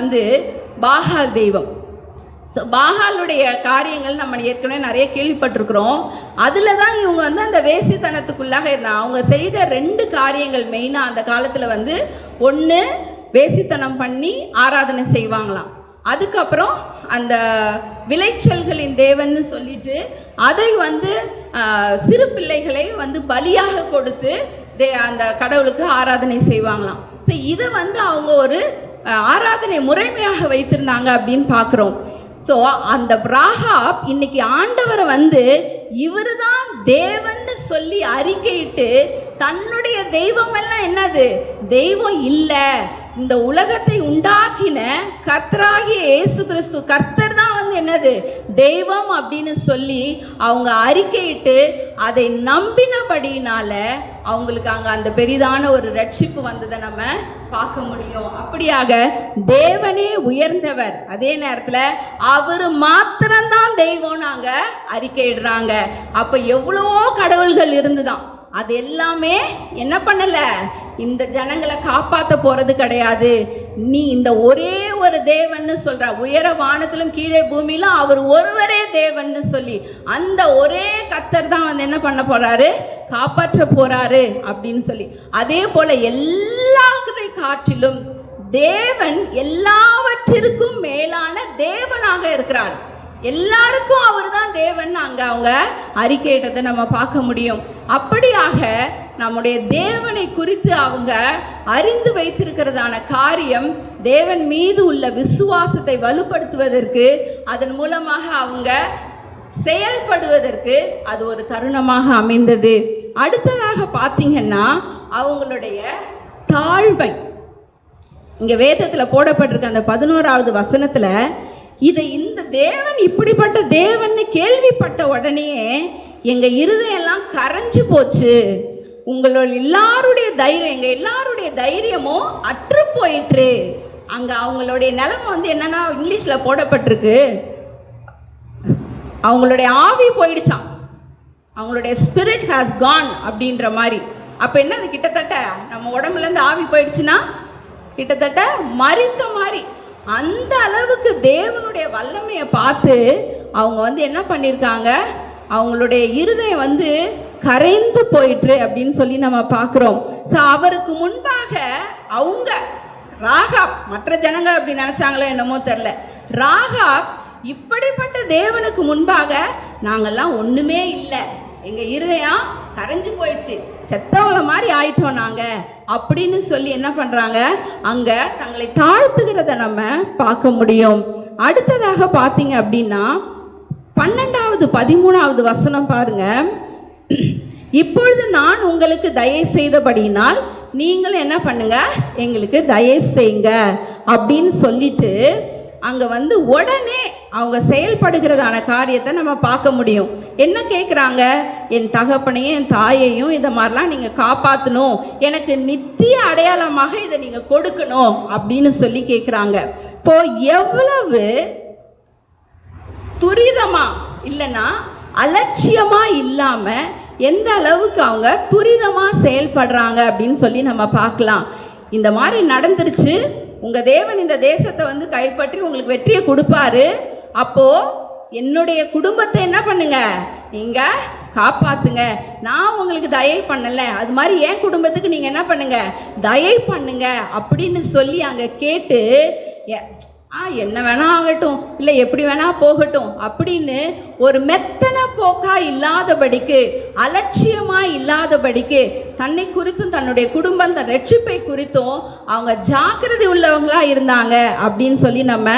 பாகால் தெய்வம். ஸோ பாகாலுடைய காரியங்கள் நம்ம ஏற்கனவே நிறைய கேள்விப்பட்டிருக்கிறோம். அதில் தான் இவங்க அந்த வேசித்தனத்துக்குள்ளாக இருந்தாங்க. அவங்க செய்த 2 காரியங்கள் மெயினாக அந்த காலத்தில் ஒன்று வேசித்தனம் பண்ணி ஆராதனை செய்வாங்களாம். அதுக்கப்புறம் அந்த விளைச்சல்களின் தேவன்னு சொல்லிட்டு அதை சிறு பிள்ளைகளை பலியாக கொடுத்து அந்த கடவுளுக்கு ஆராதனை செய்வாங்களாம். ஸோ இதை அவங்க ஒரு ஆராதனை முறைமையாக வைத்திருந்தாங்க அப்படின்னு பார்க்குறோம். ஸோ அந்த ராகாப் இன்னைக்கு ஆண்டவரை இவர் தான் தேவன்னு சொல்லி அறிக்கையிட்டு தன்னுடைய தெய்வம் எல்லாம் என்னது தெய்வம் இல்லை, இந்த உலகத்தை உண்டாக்கின கர்த்தராகிய இயேசு கிறிஸ்து கர்த்தர் தான் என்னது தெய்வம் அப்படின்னு சொல்லி அவங்க அறிக்கையிட்டு அதை நம்பினபடினால அவங்களுக்கு அங்கே அந்த பெரிதான ஒரு ரட்சிப்பு வந்ததை நம்ம பார்க்க முடியும். அப்படியாக தேவனே உயர்ந்தவர், அதே நேரத்தில் அவர் மாத்திரம்தான் தெய்வம் நாங்கள் அறிக்கையிடுறாங்க. அப்போ எவ்வளவோ கடவுள்கள் இருந்துதான், அது எல்லாமே என்ன பண்ணலை, இந்த ஜனங்களை காப்பாற்ற போகிறது கிடையாது. நீ இந்த ஒரே ஒரு தேவன்னு சொல்கிற, உயர வானத்திலும் கீழே பூமியிலும் அவர் ஒருவரே தேவன்னு சொல்லி அந்த ஒரே கர்த்தர் தான் என்ன பண்ண போகிறாரு, காப்பாற்ற போகிறாரு அப்படின்னு சொல்லி. அதே போல் எல்லாரை காற்றிலும் தேவன் எல்லாவற்றிற்கும் மேலான தேவனாக இருக்கிறார். எல்லாருக்கும் அவர் தான் தேவன் அங்கே அவங்க அறிக்கையிட்டதை நம்ம பார்க்க முடியும். அப்படியாக நம்முடைய தேவனை குறித்து அவங்க அறிந்து வைத்திருக்கிறதான காரியம் தேவன் மீது உள்ள விசுவாசத்தை வலுப்படுத்துவதற்கு, அதன் மூலமாக அவங்க செயல்படுவதற்கு அது ஒரு தருணமாக அமைந்தது. அடுத்ததாக பார்த்தீங்கன்னா அவங்களுடைய தாழ்மை. இங்கே வேதத்தில் போடப்பட்டிருக்க அந்த 11வது வசனத்தில் இந்த தேவன் இப்படிப்பட்ட தேவன்னு கேள்விப்பட்ட உடனேயே எங்கள் இருதயெல்லாம் கரைஞ்சு போச்சு, உங்களோட எல்லாருடைய தைரியம், எங்கள் எல்லாருடைய தைரியமும் அற்று போயிற்று. அங்கே அவங்களுடைய நிலைமை என்னன்னா இங்கிலீஷில் போடப்பட்டிருக்கு, அவங்களுடைய ஆவி போயிடுச்சான், அவங்களுடைய ஸ்பிரிட் ஹாஸ் கான் அப்படின்ற மாதிரி. அப்போ என்னது, கிட்டத்தட்ட நம்ம உடம்புலேருந்து ஆவி போயிடுச்சுன்னா கிட்டத்தட்ட மரித்த மாதிரி. அந்த அளவுக்கு தேவனுடைய வல்லமையை பார்த்து அவங்க என்ன பண்ணியிருக்காங்க, அவங்களுடைய இருதயம் கரைந்து போயிற்று அப்படின்னு சொல்லி நம்ம பார்க்குறோம். ஸோ அவருக்கு முன்பாக அவங்க ராகாப், மற்ற ஜனங்கள் அப்படி நினச்சாங்களோ என்னமோ தெரில, ராகாப் இப்படிப்பட்ட தேவனுக்கு முன்பாக நாங்கள்லாம் ஒன்றுமே இல்லை, எங்கள் இருதயம் கரைஞ்சு போயிடுச்சு, செத்தவளை மாதிரி ஆயிட்டோம் நாங்கள் அப்படின்னு சொல்லி என்ன பண்ணுறாங்க, அங்கே தங்களை தாழ்த்துகிறத நம்ம பார்க்க முடியும். அடுத்ததாக பார்த்தீங்க அப்படின்னா 12வது 13வது வசனம் பாருங்க. இப்பொழுது நான் உங்களுக்கு தயை செய்தபடியினால் நீங்களும் என்ன பண்ணுங்க, எங்களுக்கு தயை செய்யுங்க அப்படின்னு சொல்லிட்டு அங்கே உடனே அவங்க செயல்படுகிறதான காரியத்தை நம்ம பார்க்க முடியும். என்ன கேட்குறாங்க, என் தகப்பனையும் என் தாயையும் இதை மாதிரிலாம் நீங்கள் காப்பாற்றணும், எனக்கு நித்திய அடையாளமாக இதை நீங்கள் கொடுக்கணும் அப்படின்னு சொல்லி கேட்குறாங்க. இப்போ எவ்வளவு துரிதமாக இல்லைன்னா அலட்சியமாக இல்லாமல் எந்த அளவுக்கு அவங்க துரிதமாக செயல்படுறாங்க அப்படின்னு சொல்லி நம்ம பார்க்கலாம். இந்த மாதிரி நடந்துருச்சு, உங்கள் தேவன் இந்த தேசத்தை கைப்பற்றி உங்களுக்கு வெற்றியை கொடுப்பாரு, அப்போது என்னுடைய குடும்பத்தை என்ன பண்ணுங்க, நீங்கள் காப்பாற்றுங்க, நான் உங்களுக்கு தயை பண்ணலை, அது மாதிரி என் குடும்பத்துக்கு நீங்கள் என்ன பண்ணுங்க, தயை பண்ணுங்க அப்படின்னு சொல்லி அங்கே கேட்டு என்ன வேணா ஆகட்டும், இல்லை எப்படி வேணா போகட்டும் அப்படின்னு ஒரு மெத்தன போக்கா இல்லாதபடிக்கு, அலட்சியமா இல்லாதபடிக்கு, தன்னை குறித்தும் தன்னுடைய குடும்பம் தன் ரட்சிப்பை குறித்தும் அவங்க ஜாக்கிரதை உள்ளவங்களா இருந்தாங்க அப்படின்னு சொல்லி நம்ம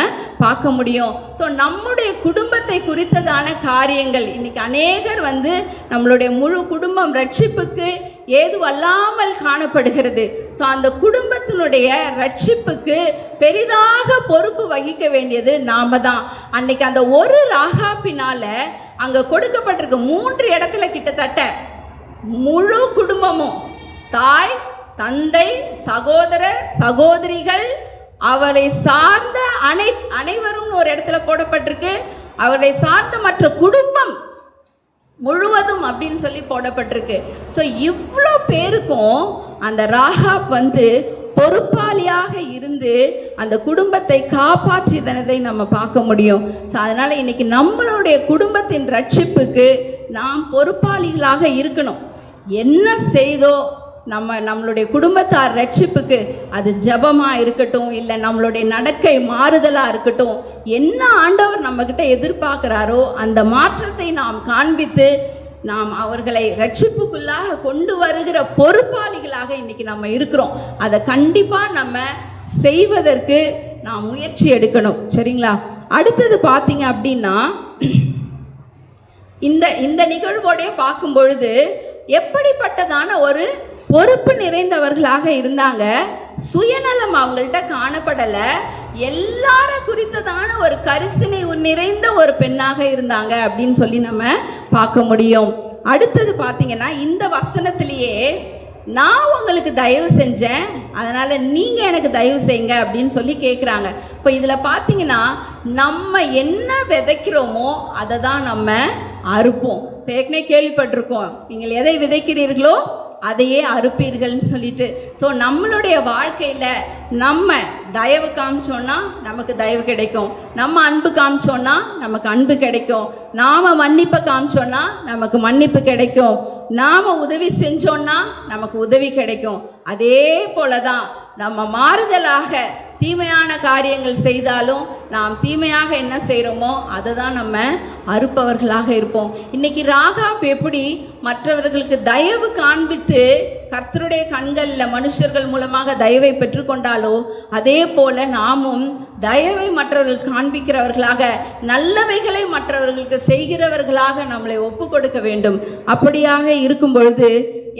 பார்க்க முடியும். ஸோ நம்முடைய குடும்பத்தை குறித்ததான காரியங்கள் இன்னைக்கு அநேகர் நம்மளுடைய முழு குடும்பம் ரட்சிப்புக்கு ஏதுவல்லாமல் காணப்படுகிறது. ஸோ அந்த குடும்பத்தினுடைய ரட்சிப்புக்கு பெரிதாக பொறுப்பு வகிக்க வேண்டியது நாம தான். அன்னைக்கு அந்த ஒரு ராகாப்பினால அங்கே கொடுக்கப்பட்டிருக்க 3 இடத்துல கிட்டத்தட்ட முழு குடும்பமும், தாய், தந்தை, சகோதரர், சகோதரிகள், அவரை சார்ந்த அனைவரும் ஒரு இடத்துல போடப்பட்டிருக்கு. அவரை சார்ந்த மற்ற குடும்பம் முழுவதும் அப்படின்னு சொல்லி போடப்பட்டிருக்கு. ஸோ இவ்வளோ பேருக்கும் அந்த ராகாப் பொறுப்பாளியாக இருந்து அந்த குடும்பத்தை காப்பாற்றியதை நம்ம பார்க்க முடியும். ஸோ அதனால் இன்னைக்கு நம்மளுடைய குடும்பத்தின் ரட்சிப்புக்கு நாம் பொறுப்பாளிகளாக இருக்கணும். என்ன செய்தோ நம்மளுடைய குடும்பத்தார் ரட்சிப்புக்கு, அது ஜபமாக இருக்கட்டும், இல்லை நம்மளுடைய நடக்கை மாறுதலாக இருக்கட்டும், என்ன ஆண்டவர் நம்மக்கிட்ட எதிர்பார்க்குறாரோ அந்த மாற்றத்தை நாம் காண்பித்து நாம் அவர்களை ரட்சிப்புக்குள்ளாக கொண்டு வருகிற பொறுப்பாளிகளாக இன்னைக்கு நம்ம இருக்கிறோம். அதை கண்டிப்பாக நம்ம செய்வதற்கு நாம் முயற்சி எடுக்கணும். சரிங்களா? அடுத்தது பார்த்தீங்க அப்படின்னா, இந்த நிகழ்வோடைய பார்க்கும் பொழுது எப்படிப்பட்டதான ஒரு பொறுப்பு நிறைந்தவர்களாக இருந்தாங்க. சுயநலம் அவங்கள்ட்ட காணப்படலை. எல்லார குறித்ததான ஒரு கரிசனை நிறைந்த ஒரு பெண்ணாக இருந்தாங்க அப்படின்னு சொல்லி நம்ம பார்க்க முடியும். அடுத்தது பார்த்தீங்கன்னா, இந்த வசனத்திலேயே நான் உங்களுக்கு தயவு செஞ்சேன், அதனால் நீங்கள் எனக்கு தயவு செய்யுங்க அப்படின்னு சொல்லி கேட்குறாங்க. இப்போ இதில் பார்த்தீங்கன்னா, நம்ம என்ன விதைக்கிறோமோ அதை தான் நம்ம அறுப்போம். ஏற்கனவே கேள்விப்பட்டிருக்கோம், நீங்கள் எதை விதைக்கிறீர்களோ அதையே அறுப்பீர்கள்னு சொல்லிட்டு. ஸோ நம்மளுடைய வாழ்க்கையில் நம்ம தயவு காமிச்சோன்னா நமக்கு தயவு கிடைக்கும், நம்ம அன்பு காமிச்சோன்னா நமக்கு அன்பு கிடைக்கும், நாம் மன்னிப்பை காமிச்சோன்னா நமக்கு மன்னிப்பு கிடைக்கும், நாம் உதவி செஞ்சோன்னா நமக்கு உதவி கிடைக்கும். அதே போல தான் நம்ம மாறுதலாக தீமையான காரியங்கள் செய்தாலும் நாம் தீமையாக என்ன செய்கிறோமோ அதை தான் நம்ம அறுப்பவர்களாக இருப்போம். இன்றைக்கி ராகாப் எப்படி மற்றவர்களுக்கு தயவு காண்பித்து கர்த்தருடைய கண்களில் மனுஷர்கள் மூலமாக தயவை பெற்றுக்கொண்டாலோ அதே போல் நாமும் தயவை மற்றவர்கள் காண்பிக்கிறவர்களாக, நல்லவைகளை மற்றவர்களுக்கு செய்கிறவர்களாக நம்மளை ஒப்பு கொடுக்க வேண்டும். அப்படியாக இருக்கும் பொழுது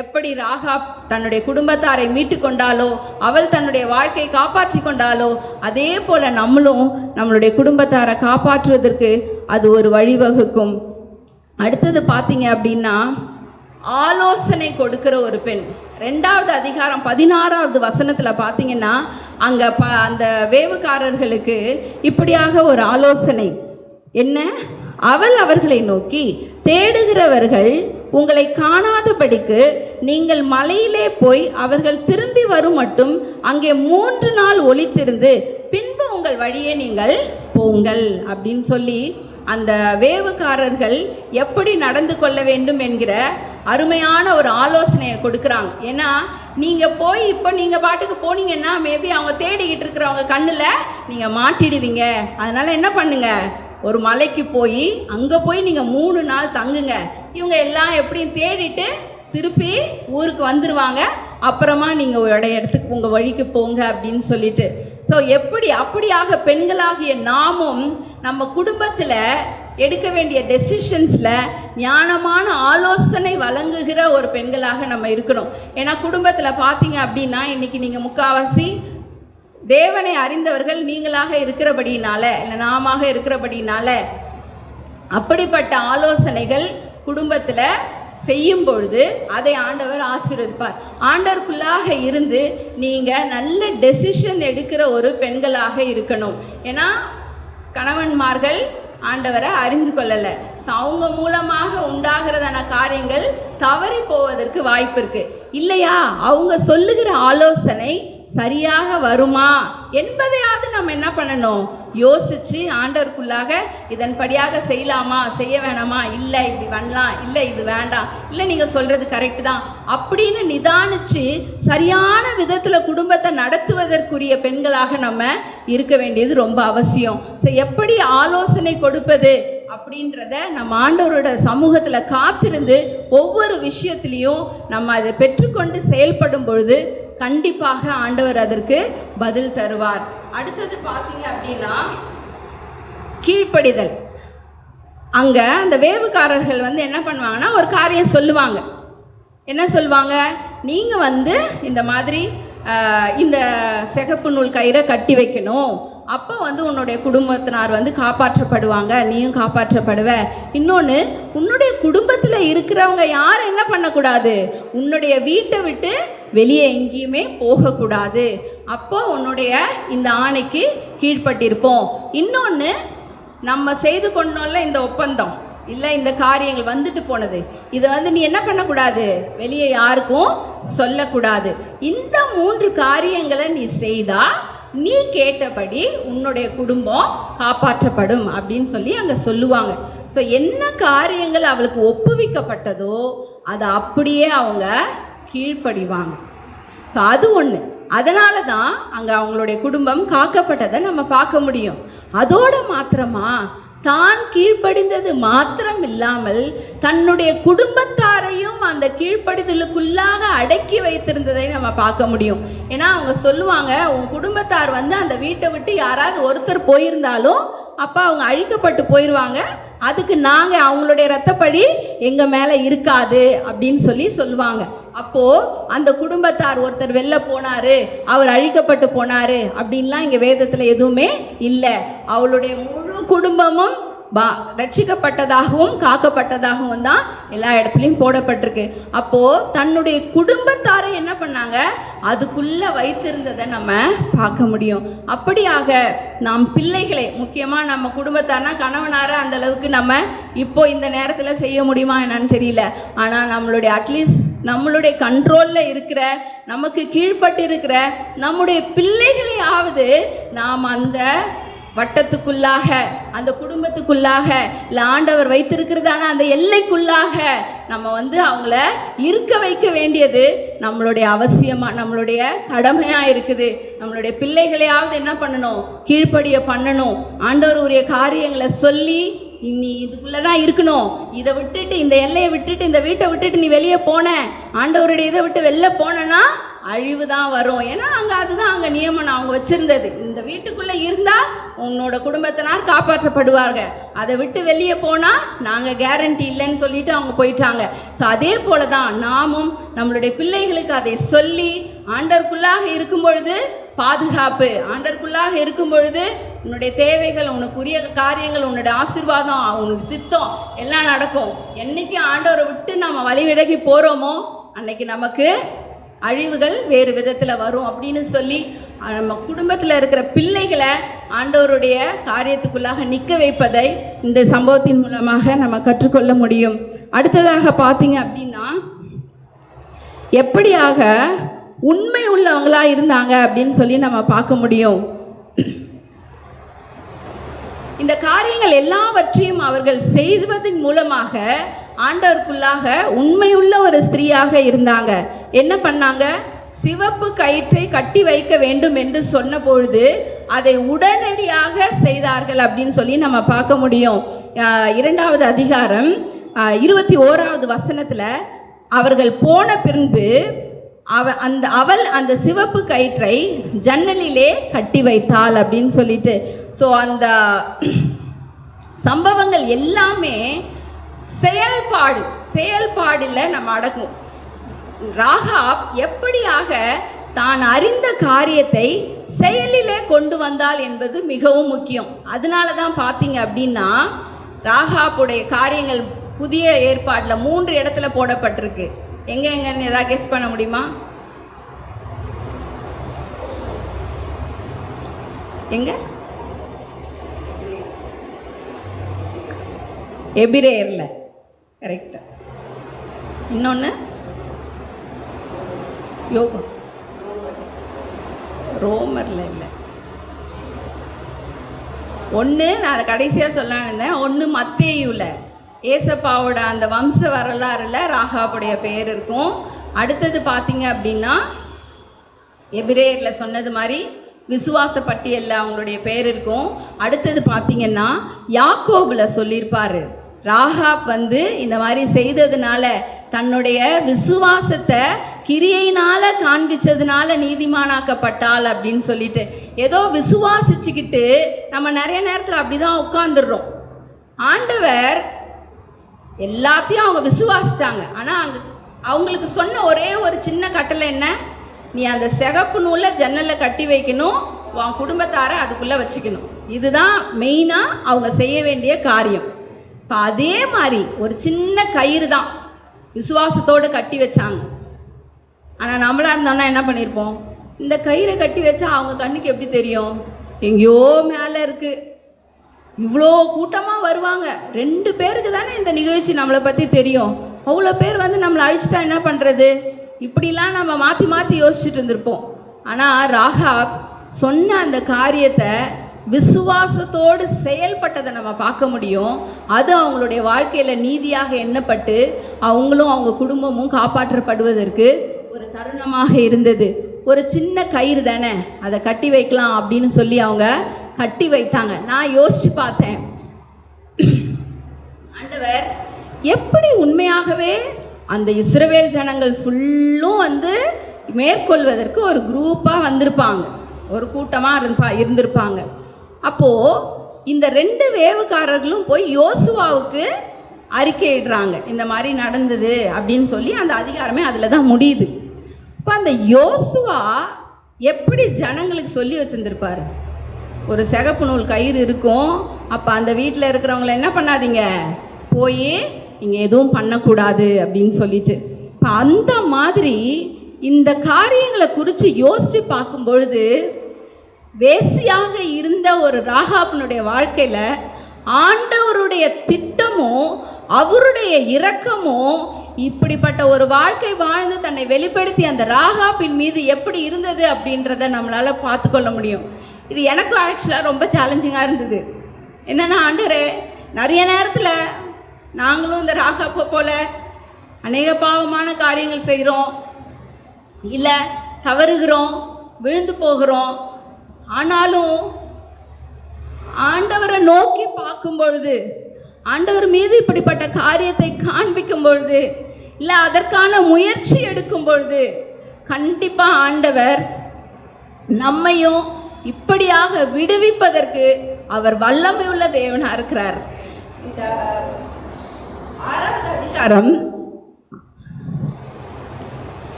எப்படி ராகாப் தன்னுடைய குடும்பத்தாரை மீட்டு கொண்டாலோ, அவள் தன்னுடைய வாழ்க்கையை காப்பாற்றி கொண்டாலோ, அதே போல் நம்மளும் நம்மளுடைய குடும்பத்தாரை காப்பாற்றுவதற்கு அது ஒரு வழிவகுக்கும். அடுத்தது பார்த்தீங்க அப்படின்னா, ஆலோசனை கொடுக்கிற ஒரு பெண். 2வது அதிகாரம் 16வது வசனத்தில் பார்த்தீங்கன்னா, அங்கே அந்த வேவுக்காரர்களுக்கு இப்படியாக ஒரு ஆலோசனை என்ன? அவள் அவர்களை நோக்கி, தேடுகிறவர்கள் உங்களை காணாதபடிக்கு நீங்கள் மலையிலே போய் அவர்கள் திரும்பி வரும் மட்டும் அங்கே 3 நாள் ஒளித்திருந்து பின்பு உங்கள் வழியே நீங்கள் போங்கள் அப்படின்னு சொல்லி அந்த வேவுக்காரர்கள் எப்படி நடந்து கொள்ள வேண்டும் என்கிற அருமையான ஒரு ஆலோசனையை கொடுக்குறாங்க. ஏன்னா நீங்கள் போய் இப்போ நீங்கள் பாட்டுக்கு போனீங்கன்னா மேபி அவங்க தேடிக்கிட்டு இருக்கிறவங்க கண்ணில் நீங்கள் மாட்டிடுவீங்க. அதனால் என்ன பண்ணுங்க, ஒரு மலைக்கு போய் அங்கே போய் நீங்கள் 3 நாள் தங்குங்க. இவங்க எல்லாம் எப்படியும் தேடிட்டு திருப்பி ஊருக்கு வந்துடுவாங்க. அப்புறமா நீங்கள் ஒரு இடத்துக்கு உங்கள் வழிக்கு போங்க அப்படின்னு சொல்லிட்டு. ஸோ அப்படியாக பெண்களாகிய நாமும் நம்ம குடும்பத்தில் எடுக்க வேண்டிய டெசிஷன்ஸில் ஞானமான ஆலோசனை வழங்குகிற ஒரு பெண்களாக நம்ம இருக்கணும். ஏன்னா குடும்பத்தில் பார்த்தீங்க அப்படின்னா இன்றைக்கி நீங்கள் முக்கால்வாசி தேவனை அறிந்தவர்கள் நீங்களாக இருக்கிறபடினால, இல்லை நாம இருக்கிறபடினால அப்படிப்பட்ட ஆலோசனைகள் குடும்பத்தில் செய்யும் பொழுது அதை ஆண்டவர் ஆசீர்வதிப்பார். ஆண்டவருக்குள்ளாக இருந்து நீங்கள் நல்ல டெசிஷன் எடுக்கிற ஒரு பெண்களாக இருக்கணும். ஏன்னா கணவன்மார்கள் ஆண்டவரை அறிந்து கொள்ளலை. ஸோ அவங்க மூலமாக உண்டாகிறதான காரியங்கள் தவறி போவதற்கு வாய்ப்பு இருக்குது. இல்லையா, அவங்க சொல்லுகிற ஆலோசனை சரியாக வருமா என்பதையாவது நம்ம என்ன பண்ணணும், யோசித்து ஆண்டவருக்குள்ளாக இதன்படியாக செய்யலாமா செய்ய வேணாமா, இல்லை இப்படி பண்ணலாம், இல்லை இது வேண்டாம், இல்லை நீங்கள் சொல்கிறது கரெக்டு தான் அப்படின்னு நிதானித்து சரியான விதத்தில் குடும்பத்தை நடத்துவதற்குரிய பெண்களாக நம்ம இருக்க வேண்டியது ரொம்ப அவசியம். ஸோ எப்படி ஆலோசனை கொடுப்பது அப்படின்றத நம்ம ஆண்டவரோட சமூகத்தில் காத்திருந்து ஒவ்வொரு விஷயத்துலேயும் நம்ம அதை பெற்றுக்கொண்டு செயல்படும் பொழுது கண்டிப்பாக ஆண்டவர் அதற்கு பதில் தருவார். அடுத்தது பார்த்தீங்க அப்படின்னா கீழ்ப்படிதல். அங்கே அந்த வேவுக்காரர்கள் என்ன பண்ணுவாங்கன்னா ஒரு காரியம் சொல்லுவாங்க. என்ன சொல்லுவாங்க? நீங்கள் இந்த மாதிரி இந்த சிகப்பு நூல் கயிறை கட்டி வைக்கணும், அப்போ உன்னுடைய குடும்பத்தினார் காப்பாற்றப்படுவாங்க, நீயும் காப்பாற்றப்படுவ. இன்னொன்று, உன்னுடைய குடும்பத்தில் இருக்கிறவங்க யாரும் என்ன பண்ணக்கூடாது, உன்னுடைய வீட்டை விட்டு வெளியே எங்கேயுமே போகக்கூடாது. அப்போ உன்னுடைய இந்த ஆணைக்கு கீழ்ப்பட்டிருப்போம். இன்னொன்று, நம்ம செய்து கொண்டோம்ல இந்த ஒப்பந்தம், இல்லை இந்த காரியங்கள் வந்துட்டு போனது, இதை நீ என்ன பண்ணக்கூடாது, வெளியே யாருக்கும் சொல்லக்கூடாது. இந்த 3 காரியங்களை நீ செய்தால் நீ கேட்டபடி உன்னுடைய குடும்பம் காப்பாற்றப்படும் அப்படின்னு சொல்லி அங்கே சொல்லுவாங்க. ஸோ என்ன காரியங்கள் அவளுக்கு ஒப்புவிக்கப்பட்டதோ அதை அப்படியே அவங்க கீழ்ப்படிவாங்க. ஸோ அது ஒன்று. அதனால தான் அங்கே அவங்களுடைய குடும்பம் காக்கப்பட்டதை நம்ம பார்க்க முடியும். அதோடு மாத்திரமா தான் கீழ்ப்படிந்தது மாத்திரம் இல்லாமல் தன்னுடைய குடும்பத்தாரையும் அந்த கீழ்ப்படிதலுக்குள்ளாக அடக்கி வைத்திருந்ததை நம்ம பார்க்க முடியும். ஏன்னா அவங்க சொல்லுவாங்க, உன் குடும்பத்தார் அந்த வீட்டை விட்டு யாராவது ஒருத்தர் போயிருந்தாலும் அப்போ அவங்க அழிக்கப்பட்டு போயிடுவாங்க, அதுக்கு நாங்கள் அவங்களுடைய இரத்தப்பழி எங்கள் மேலே இருக்காது அப்படின்னு சொல்லுவாங்க. அப்போது அந்த குடும்பத்தார் ஒருத்தர் வெளில போனார், அவர் அழிக்கப்பட்டு போனார் அப்படின்லாம் இங்கே வேதத்தில் எதுவுமே இல்லை. அவளுடைய முழு குடும்பமும் ரட்சிக்கப்பட்டதாகவும் காக்கப்பட்டதாகவும் தான் எல்லா இடத்துலையும் போடப்பட்டிருக்கு. அப்போது தன்னுடைய குடும்பத்தாரை என்ன பண்ணாங்க, அதுக்குள்ளே வைத்திருந்ததை நம்ம பார்க்க முடியும். அப்படியாக நாம் பிள்ளைகளை, முக்கியமாக நம்ம குடும்பத்தார்னா கணவனார அந்த அளவுக்கு நம்ம இப்போ இந்த நேரத்தில் செய்ய முடியுமா என்னன்னு தெரியல. ஆனால் நம்மளுடைய அட்லீஸ்ட் நம்மளுடைய கண்ட்ரோலில் இருக்கிற, நமக்கு கீழ்பட்டு இருக்கிற நம்முடைய பிள்ளைகளையாவது நாம் அந்த வட்டத்துக்குள்ளாக, அந்த குடும்பத்துக்குள்ளாக, இல்லை ஆண்டவர் வைத்திருக்கிறதான அந்த எல்லைக்குள்ளாக நம்ம அவங்கள இருக்க வைக்க வேண்டியது நம்மளுடைய அவசியமாக, நம்மளுடைய கடமையாக இருக்குது. நம்மளுடைய பிள்ளைகளையாவது என்ன பண்ணணும், கீழ்ப்படிய பண்ணணும். ஆண்டவர் உரிய காரியங்களை சொல்லி, நீ இதுக்குள்ளே தான் இருக்கணும், இதை விட்டுட்டு, இந்த எல்லையை விட்டுட்டு, இந்த வீட்டை விட்டுட்டு நீ வெளியே போன, ஆண்டவருடைய இதை விட்டு வெளில போனேன்னா அழிவு தான் வரும். ஏன்னா அதுதான் அங்கே நியமனம் அவங்க வச்சுருந்தது. இந்த வீட்டுக்குள்ளே இருந்தால் உன்னோட குடும்பத்தினார் காப்பாற்றப்படுவாங்க, அதை விட்டு வெளியே போனால் நாங்கள் கேரண்டி இல்லைன்னு சொல்லிட்டு அவங்க போயிட்டாங்க. ஸோ அதே போல தான் நாமும் நம்மளுடைய பிள்ளைகளுக்கு அதை சொல்லி, ஆண்டவருக்குள்ளாக இருக்கும் பொழுது பாதுகாப்பு, ஆண்டவருக்குள்ளாக இருக்கும் பொழுது உன்னுடைய தேவைகள், உனக்குரிய காரியங்கள், உன்னுடைய ஆசீர்வாதம், உன்னுடைய சித்தம் எல்லாம் நடக்கும். என்றைக்கு ஆண்டவரை விட்டு நம்ம வழி விலகி போகிறோமோ அன்னைக்கு நமக்கு அழிவுகள் வேறு விதத்தில் வரும் அப்படின்னு சொல்லி நம்ம குடும்பத்தில் இருக்கிற பிள்ளைகளை ஆண்டவருடைய காரியத்துக்குள்ளாக நிற்க வைப்பதை இந்த சம்பவத்தின் மூலமாக நம்ம கற்றுக்கொள்ள முடியும். அடுத்ததாக பார்த்தீங்க அப்படின்னா, எப்படியாக உண்மை உள்ளவங்களாக இருந்தாங்க அப்படின்னு சொல்லி நம்ம பார்க்க முடியும். இந்த காரியங்கள் எல்லாவற்றையும் அவர்கள் செய்வதன் மூலமாக ஆண்டவருக்குள்ளாக உண்மையுள்ள ஒரு ஸ்திரீயாக இருந்தாங்க. என்ன பண்ணாங்க, சிவப்பு கயிற்றை கட்டி வைக்க வேண்டும் என்று சொன்ன பொழுது அதை உடனடியாக செய்தார்கள் அப்படின்னு சொல்லி நம்ம பார்க்க முடியும். 2வது அதிகாரம் 21வது வசனத்தில், அவர்கள் போன பின்பு அவள் அந்த சிவப்பு கயிற்றை ஜன்னலிலே கட்டி வைத்தாள் அப்படின்னு சொல்லிட்டு. ஸோ அந்த சம்பவங்கள் எல்லாமே செயல்பாடில் நம்ம அடக்கும். ராகாப் எப்படியாக தான் அறிந்த காரியத்தை செயலிலே கொண்டு வந்தாள் என்பது மிகவும் முக்கியம். அதனால தான் பார்த்தீங்க அப்படின்னா ராகாப்புடைய காரியங்கள் புதிய ஏற்பாட்டில் 3 இடத்துல போடப்பட்டிருக்கு. எங்கன்னு ஏதாவது கெஸ் பண்ண முடியுமா? எங்க? எபிரேயர்ல, கரெக்டா. இன்னொன்று யோபா, ரோமர்ல இல்லை, ஒன்று நான் அதை கடைசியாக சொல்லலான்னு இருந்தேன். ஒன்று மத்தேயுல ஏசப்பாவோட அந்த வம்ச வரலாறுல ராகாபுடைய பேர் இருக்கும். அடுத்தது பார்த்தீங்க அப்படின்னா எபிரேயரில் சொன்னது மாதிரி விசுவாச பட்டியலில் அவங்களுடைய பேர் இருக்கும். அடுத்தது பார்த்தீங்கன்னா யாக்கோபில் சொல்லியிருப்பார், ராகாப் வந்து இந்த மாதிரி செய்ததுனால தன்னுடைய விசுவாசத்தை கிரியையினால் காண்பிச்சதுனால நீதிமானாக்கப்பட்டாள் அப்படின்னு சொல்லிட்டு, ஏதோ விசுவாசிச்சுக்கிட்டு நம்ம நிறைய நேரத்தில் அப்படி தான் உட்காந்துடுறோம். ஆண்டவர் எல்லாத்தையும் அவங்க விசுவாசிட்டாங்க. ஆனால் அவங்களுக்கு சொன்ன ஒரே ஒரு சின்ன கட்டளை என்ன, நீ அந்த சிகப்பு நூலை ஜன்னலில் கட்டி வைக்கணும், உன் குடும்பத்தாரை அதுக்குள்ளே வச்சுக்கணும். இதுதான் மெயினாக அவங்க செய்ய வேண்டிய காரியம். இப்போ அதே மாதிரி ஒரு சின்ன கயிறு தான் விசுவாசத்தோடு கட்டி வச்சாங்க. ஆனால் நம்மளாக இருந்தோம்னா என்ன பண்ணியிருப்போம், இந்த கயிறை கட்டி வச்சா அவங்க கண்ணுக்கு எப்படி தெரியும், எங்கேயோ மேலே இருக்குது, இவ்வளோ கூட்டமாக வருவாங்க, 2 பேருக்கு தானே இந்த நிகழ்ச்சி நம்மளை பற்றி தெரியும், அவ்வளோ பேர் வந்து நம்மளை அழிச்சிட்டா என்ன பண்ணுறது, இப்படிலாம் நம்ம மாற்றி மாற்றி யோசிச்சுட்டு இருந்திருப்போம். ஆனால் ராகாப் சொன்ன அந்த காரியத்தை விசுவாசத்தோடு செயல்பட்டதை நம்ம பார்க்க முடியும். அது அவங்களுடைய வாழ்க்கையில் நீதியாக எண்ணப்பட்டு அவங்களும் அவங்க குடும்பமும் காப்பாற்றப்படுவதற்கு ஒரு தருணமாக இருந்தது. ஒரு சின்ன கயிறு தானே, அதை கட்டி வைக்கலாம் அப்படின்னு சொல்லி அவங்க கட்டி வைத்தாங்க. நான் யோசித்து பார்த்தேன், ஆண்டவர் எப்படி உண்மையாகவே அந்த இஸ்ரவேல் ஜனங்கள் ஃபுல்லும் வந்து மேற்கொள்வதற்கு ஒரு குரூப்பாக வந்திருப்பாங்க, ஒரு கூட்டமாக இருந்திருப்பாங்க. அப்போது இந்த 2 வேவுக்காரர்களும் போய் யோசுவாவுக்கு அறிக்கையிடுறாங்க, இந்த மாதிரி நடந்தது அப்படின்னு சொல்லி. அந்த அதிகாரமே அதில் தான் முடியுது. இப்போ அந்த யோசுவா எப்படி ஜனங்களுக்கு சொல்லி வச்சுருந்துருப்பார், ஒரு சிகப்பு நூல் கயிறு இருக்கும், அப்போ அந்த வீட்டில் இருக்கிறவங்கள என்ன பண்ணாதீங்க, போய் நீங்கள் எதுவும் பண்ணக்கூடாது அப்படின்னு சொல்லிட்டு. இப்போ அந்த மாதிரி இந்த காரியங்களை குறித்து யோசித்து பார்க்கும் பொழுது, வேசியாக இருந்த ஒரு ராகாபினுடைய வாழ்க்கையில் ஆண்டவருடைய திட்டமும் அவருடைய இரக்கமும் இப்படிப்பட்ட ஒரு வாழ்க்கை வாழ்ந்து தன்னை வெளிப்படுத்தி அந்த ராகாபின் மீது எப்படி இருந்தது அப்படின்றத நம்மளால் பார்த்து கொள்ள முடியும். இது எனக்கும் ஆக்சுவலாக ரொம்ப சேலஞ்சிங்காக இருந்தது. என்னென்னா, ஆண்டவரே, நிறைய நேரத்தில் நாங்களும் இந்த ராகாப்பை போல் அநேக பாவமான காரியங்கள் செய்கிறோம், இல்லை தவறுகிறோம், விழுந்து போகிறோம். ஆனாலும் ஆண்டவரை நோக்கி பார்க்கும் பொழுது, ஆண்டவர் மீது இப்படிப்பட்ட காரியத்தை காண்பிக்கும் பொழுது, இல்லை அதற்கான முயற்சி எடுக்கும் பொழுது, கண்டிப்பாக ஆண்டவர் நம்மையும் இப்படியாக விடுவிப்பதற்கு அவர் வல்லமை உள்ள தேவனாக இருக்கிறார். இந்த 6வது அதிகாரம்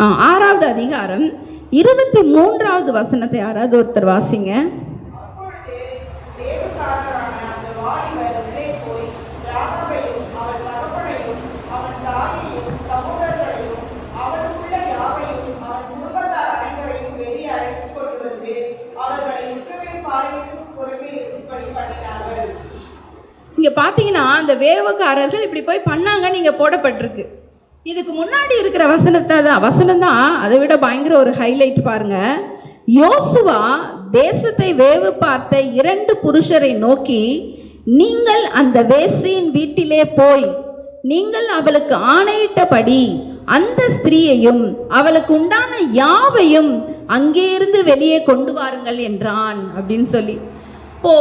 6வது அதிகாரம் 23வது வசனத்தை யாராவது ஒருத்தர் வாசிங்க. இங்கே பார்த்தீங்கன்னா அந்த வேவுக்காரர்கள் இப்படி போய் பண்ணாங்கன்னு இங்கே போடப்பட்டிருக்கு. இதுக்கு முன்னாடி இருக்கிற வசனம் தான் அதை விட பயங்கர ஒரு ஹைலைட் பாருங்க. யோசுவா தேசத்தை வேவு பார்த்த 2 புருஷரை நோக்கி, நீங்கள் அந்த வேசியின் வீட்டிலே போய் நீங்கள் அவளுக்கு ஆணையிட்டபடி அந்த ஸ்திரீயையும் அவளுக்கு உண்டான யாவையும் அங்கே இருந்து வெளியே கொண்டு வாருங்கள் என்றான் அப்படின்னு சொல்லி. இப்போ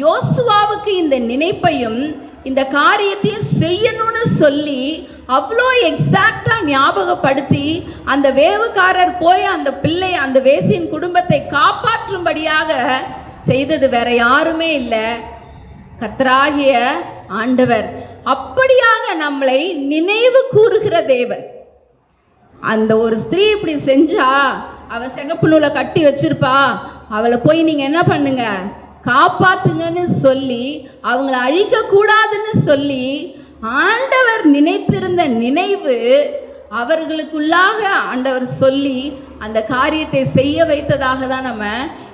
யோசுவாவுக்கு இந்த நினைப்பையும் இந்த காரியத்தையும் செய்யணும்னு சொல்லி அவ்வளோ எக்ஸாக்டாக ஞாபகப்படுத்தி அந்த வேவுக்காரர் போய் அந்த பிள்ளை, அந்த வேசியின் குடும்பத்தை காப்பாற்றும்படியாக செய்தது வேற யாருமே இல்லை, கர்த்தராகிய ஆண்டவர். அப்படியாக நம்மளை நினைவு கூறுகிற தேவன். அந்த ஒரு ஸ்திரீ இப்படி செஞ்சா, அவள் சிகப்பு நூலை கட்டி வச்சிருப்பா, அவளை போய் நீங்கள் என்ன பண்ணுங்க, காப்பாத்துங்கன்னு சொல்லி, அவங்கள அழிக்கக்கூடாதுன்னு சொல்லி ஆண்டவர் நினைத்திருந்த நினைவு அவர்களுக்குள்ளாக ஆண்டவர் சொல்லி அந்த காரியத்தை செய்ய வைத்ததாக தான் நம்ம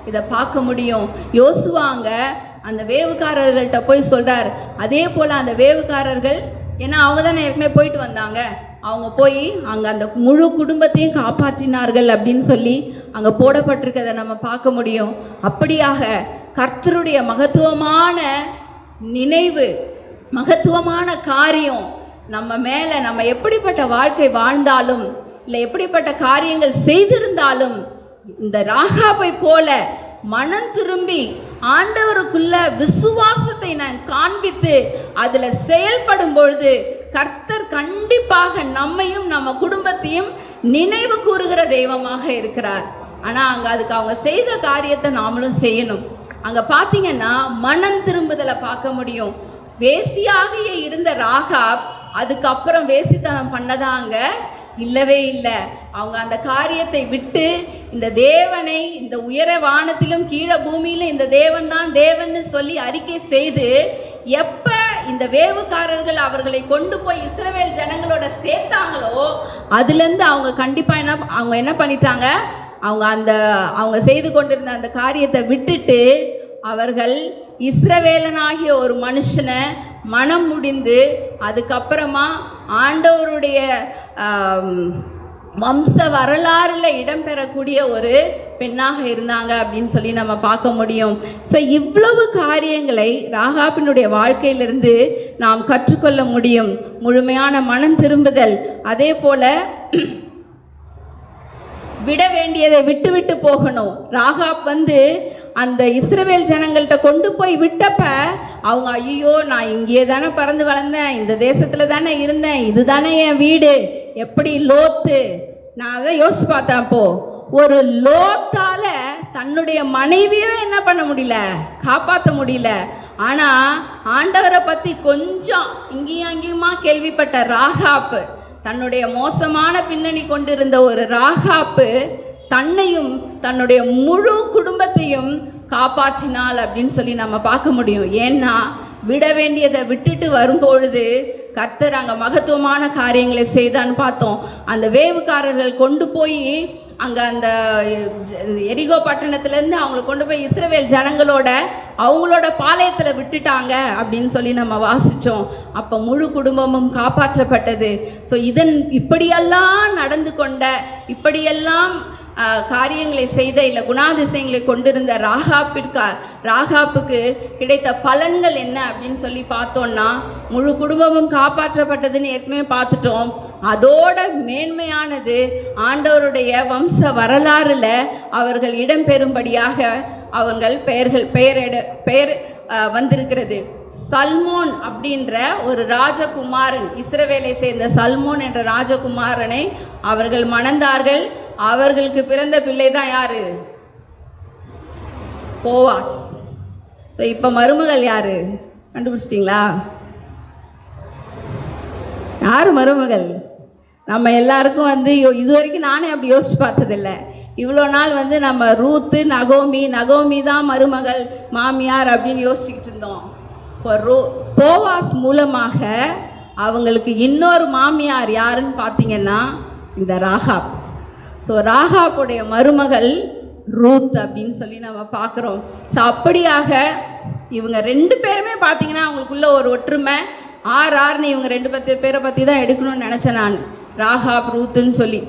இதை பார்க்க முடியும். யோசுவாங்க அந்த வேவுக்காரர்கள்ட்ட போய் சொல்கிறார். அதே போல் அந்த வேவுக்காரர்கள், ஏன்னா அவங்க தானே ஏற்கனவே போயிட்டு வந்தாங்க, அவங்க போய் அங்கே அந்த முழு குடும்பத்தையும் காப்பாற்றினார்கள் அப்படின்னு சொல்லி அங்கே போடப்பட்டிருக்கதை நம்ம பார்க்க முடியும். அப்படியாக கர்த்தருடைய மகத்துவமான நினைவு, மகத்துவமான காரியம் நம்ம மேலே, நம்ம எப்படிப்பட்ட வாழ்க்கை வாழ்ந்தாலும் இல்லை எப்படிப்பட்ட காரியங்கள் செய்திருந்தாலும் இந்த ராகாபை போல மனம் திரும்பி ஆண்டவருக்குள்ள விசுவாசத்தை நான் காண்பித்து அதில் செயல்படும் பொழுது கர்த்தர் கண்டிப்பாக நம்மையும் நம்ம குடும்பத்தையும் நினைவு கூறுகிற தெய்வமாக இருக்கிறார். ஆனால் அங்கே அதுக்கு அவங்க செய்த காரியத்தை நாமளும் செய்யணும். அங்கே பார்த்தீங்கன்னா மனம் திரும்புதலை பார்க்க முடியும். வேசியாக இருந்த ராகாப் அதுக்கப்புறம் வேசித்தனம் பண்ணதாங்க இல்லவே இல்லை. அவங்க அந்த காரியத்தை விட்டு இந்த தேவனை, இந்த உயர வானத்திலும் கீழே பூமியிலும் இந்த தேவன் தான் தேவன்னு சொல்லி அறிக்கை செய்து, எப்போ இந்த வேவுக்காரர்கள் அவர்களை கொண்டு போய் இஸ்ரவேல் ஜனங்களோட சேர்த்தாங்களோ அதுலேருந்து அவங்க கண்டிப்பாக அவங்க என்ன பண்ணிட்டாங்க, அவங்க செய்து கொண்டிருந்த அந்த காரியத்தை விட்டுட்டு அவர்கள் இஸ்ரவேலனாகிய ஒரு மனுஷனை மனம் முடிந்து அதுக்கப்புறமா ஆண்டவருடைய வம்ச வரலாறுல இடம்பெறக்கூடிய ஒரு பெண்ணாக இருந்தாங்க அப்படின்னு சொல்லி நம்ம பார்க்க முடியும். ஸோ இவ்வளவு காரியங்களை ராகாபினுடைய வாழ்க்கையிலிருந்து நாம் கற்றுக்கொள்ள முடியும். முழுமையான மனம் திரும்புதல், அதே போல விட வேண்டியதை விட்டு விட்டு போகணும். ராகாப் அந்த இஸ்ரவேல் ஜனங்கள்கிட்ட கொண்டு போய் விட்டப்ப அவங்க ஐயோ நான் இங்கேயே தானே பறந்து வளர்ந்தேன், இந்த தேசத்தில் தானே இருந்தேன், இது தானே என் வீடு, எப்படி லோத்து, நான் அதை யோசிச்சு பார்த்தேன். அப்போது ஒரு லோத்தால தன்னுடைய மனைவியே என்ன பண்ண முடியல, காப்பாற்ற முடியல. ஆனால் ஆண்டவரை பற்றி கொஞ்சம் இங்கேயும் அங்கேயுமா கேள்விப்பட்ட ராகாப்பு, தன்னுடைய மோசமான பின்னணி கொண்டிருந்த ஒரு ராகாப்பு தன்னையும் தன்னுடைய முழு குடும்பத்தையும் காப்பாற்றினாள் அப்படின்னு சொல்லி நம்ம பார்க்க முடியும். ஏன்னா விட வேண்டியதை விட்டுட்டு வரும்பொழுது கர்த்தர் அங்கே மகத்துவமான காரியங்களை செய்தான்னு பார்த்தோம். அந்த வேவுக்காரர்கள் கொண்டு போய் அங்கே அந்த எரிகோ பட்டணத்துலேருந்து அவங்கள கொண்டு போய் இஸ்ரவேல் ஜனங்களோட அவங்களோட பாளையத்தில் விட்டுட்டாங்க அப்படின்னு சொல்லி நம்ம வாசித்தோம். அப்போ முழு குடும்பமும் காப்பாற்றப்பட்டது. ஸோ இப்படியெல்லாம் நடந்து கொண்ட, இப்படியெல்லாம் காரியங்களை செய்த, இல்லை குணாதிசயங்களை கொண்டிருந்த ராகாப்புக்கு கிடைத்த பலன்கள் என்ன அப்படின்னு சொல்லி பார்த்தோன்னா, முழு குடும்பமும் காப்பாற்றப்பட்டதுன்னு ஏற்கனவே பார்த்துட்டோம். அதோட மேன்மையானது ஆண்டவருடைய வம்ச வரலாறுல அவர்கள் இடம்பெறும்படியாக அவங்கள் பெயர் வந்திருக்கிறது. சல்மோன் அப்படின்ற ஒரு ராஜகுமாரன், இஸ்ரவேலை சேர்ந்த சல்மோன் என்ற ராஜகுமாரனை அவர்கள் மணந்தார்கள். அவர்களுக்கு பிறந்த பிள்ளை தான் யாரு? போவாஸ். ஸோ இப்போ மருமகள் யாரு கண்டுபிடிச்சிட்டிங்களா? யார் மருமகள்? நம்ம எல்லாருக்கும் இது வரைக்கும் நானே அப்படி யோசிச்சு பார்த்ததில்லை. இவ்வளோ நாள் நம்ம ரூத்து, நகோமி தான் மருமகள், மாமியார் அப்படின்னு யோசிச்சுக்கிட்டு இருந்தோம். இப்போ போவாஸ் மூலமாக அவங்களுக்கு இன்னொரு மாமியார் யாருன்னு பார்த்தீங்கன்னா இந்த ராகாப். ஸோ ராகாப்புடைய மருமகள் ரூத் அப்படின்னு சொல்லி நம்ம பார்க்குறோம். ஸோ அப்படியாக இவங்க ரெண்டு பேருமே பார்த்தீங்கன்னா அவங்களுக்குள்ள ஒரு ஒற்றுமை. ஆறுன்னு இவங்க 2 பேரை பற்றி தான் எடுக்கணும்னு நினச்சேன் நான், ராகாப் ரூத்துன்னு சொல்லி.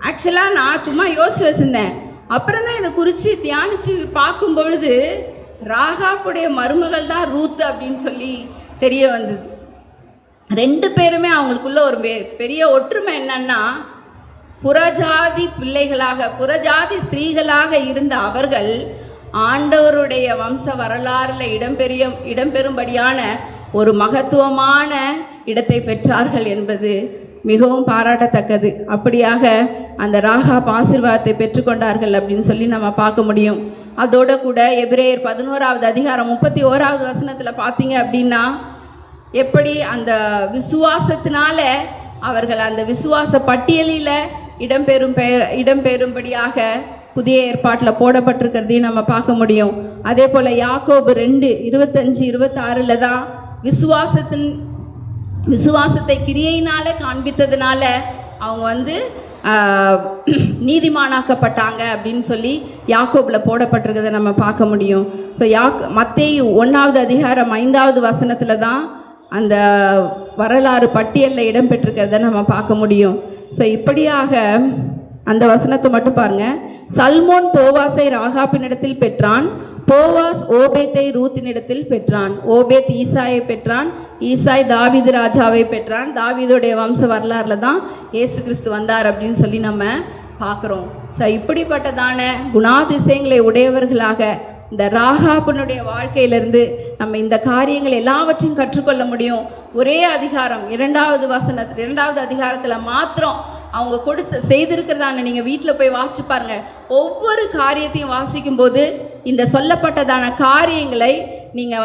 ஆக்சுவலாக நான் சும்மா யோசிச்சு வச்சுருந்தேன். அப்புறம் தான் இதை குறித்து தியானித்து பார்க்கும் பொழுது ராகாப்புடைய மருமகள் தான் ரூத் அப்படின்னு சொல்லி தெரிய வந்தது. 2 பேருமே அவங்களுக்குள்ள ஒரு பெரிய ஒற்றுமை என்னன்னா, புறஜாதி பிள்ளைகளாக, புறஜாதி ஸ்திரீகளாக இருந்த அவர்கள் ஆண்டவருடைய வம்ச வரலாறுல இடம்பெறும்படியான ஒரு மகத்துவமான இடத்தை பெற்றார்கள் என்பது மிகவும் பாராட்டத்தக்கது. அப்படியாக அந்த ராகாப் ஆசீர்வாதத்தை பெற்றுக்கொண்டார்கள் அப்படின்னு சொல்லி நம்ம பார்க்க முடியும். அதோட கூட எபிரேயர் 11வது அதிகாரம் 31வது வசனத்தில் பார்த்தீங்க அப்படின்னா, எப்படி அந்த விசுவாசத்தினால அவர்கள் அந்த விசுவாச பட்டியலில் இடம்பெறும்படியாக புதிய ஏற்பாட்டில் போடப்பட்டிருக்கிறதையும் நம்ம பார்க்க முடியும். அதே போல் யாக்கோபு 2:25-26 தான் விசுவாசத்தை கிரியையினால காண்பித்ததுனால அவங்க நீதிமானாக்கப்பட்டாங்க அப்படின்னு சொல்லி யாக்கோபில் போடப்பட்டிருக்கிறத நம்ம பார்க்க முடியும். ஸோ மத்தேயு 1வது அதிகாரம் 5வது வசனத்தில் தான் அந்த வரலாறு பட்டியலில் இடம்பெற்றிருக்கிறத நம்ம பார்க்க முடியும். ஸோ இப்படியாக அந்த வசனத்தை மட்டும் பாருங்க. சல்மோன் போவாஸை ராகாபினிடத்தில் பெற்றான், போவாஸ் ஓபேத்தை ரூத்தினிடத்தில் பெற்றான், ஓபேத் ஈசாயை பெற்றான், ஈசாய் தாவீது ராஜாவை பெற்றான். தாவீதுடைய வம்ச வரலாறுல தான் இயேசு கிறிஸ்து வந்தார் அப்படின்னு சொல்லி நம்ம பார்க்குறோம். ஸோ இப்படிப்பட்டதான குணாதிசயங்களை உடையவர்களாக இந்த ராகாபினுடைய வாழ்க்கையிலிருந்து நம்ம இந்த காரியங்கள் எல்லாவற்றையும் கற்றுக்கொள்ள முடியும். ஒரே அதிகாரம் 2வது அதிகாரத்தில் மாத்திரம் அவங்க செய்திருக்கிறதான நீங்கள் வீட்டில் போய் வாசிச்சு பாருங்க. ஒவ்வொரு காரியத்தையும் வாசிக்கும் போது இந்த சொல்லப்பட்டதான காரியங்களை நீங்கள்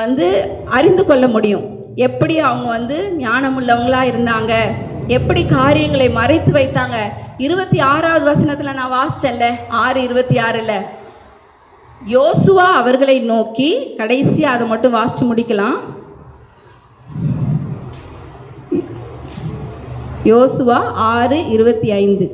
அறிந்து கொள்ள முடியும். எப்படி அவங்க ஞானமுள்ளவங்களாக இருந்தாங்க, எப்படி காரியங்களை மறைத்து வைத்தாங்க. 26வது வசனத்தில் நான் வாசிச்சேன்ல, 6:26 யோசுவா அவர்களை நோக்கி, கடைசியாக அதை மட்டும் வாசித்து முடிக்கலாம். யோசுவா 6:25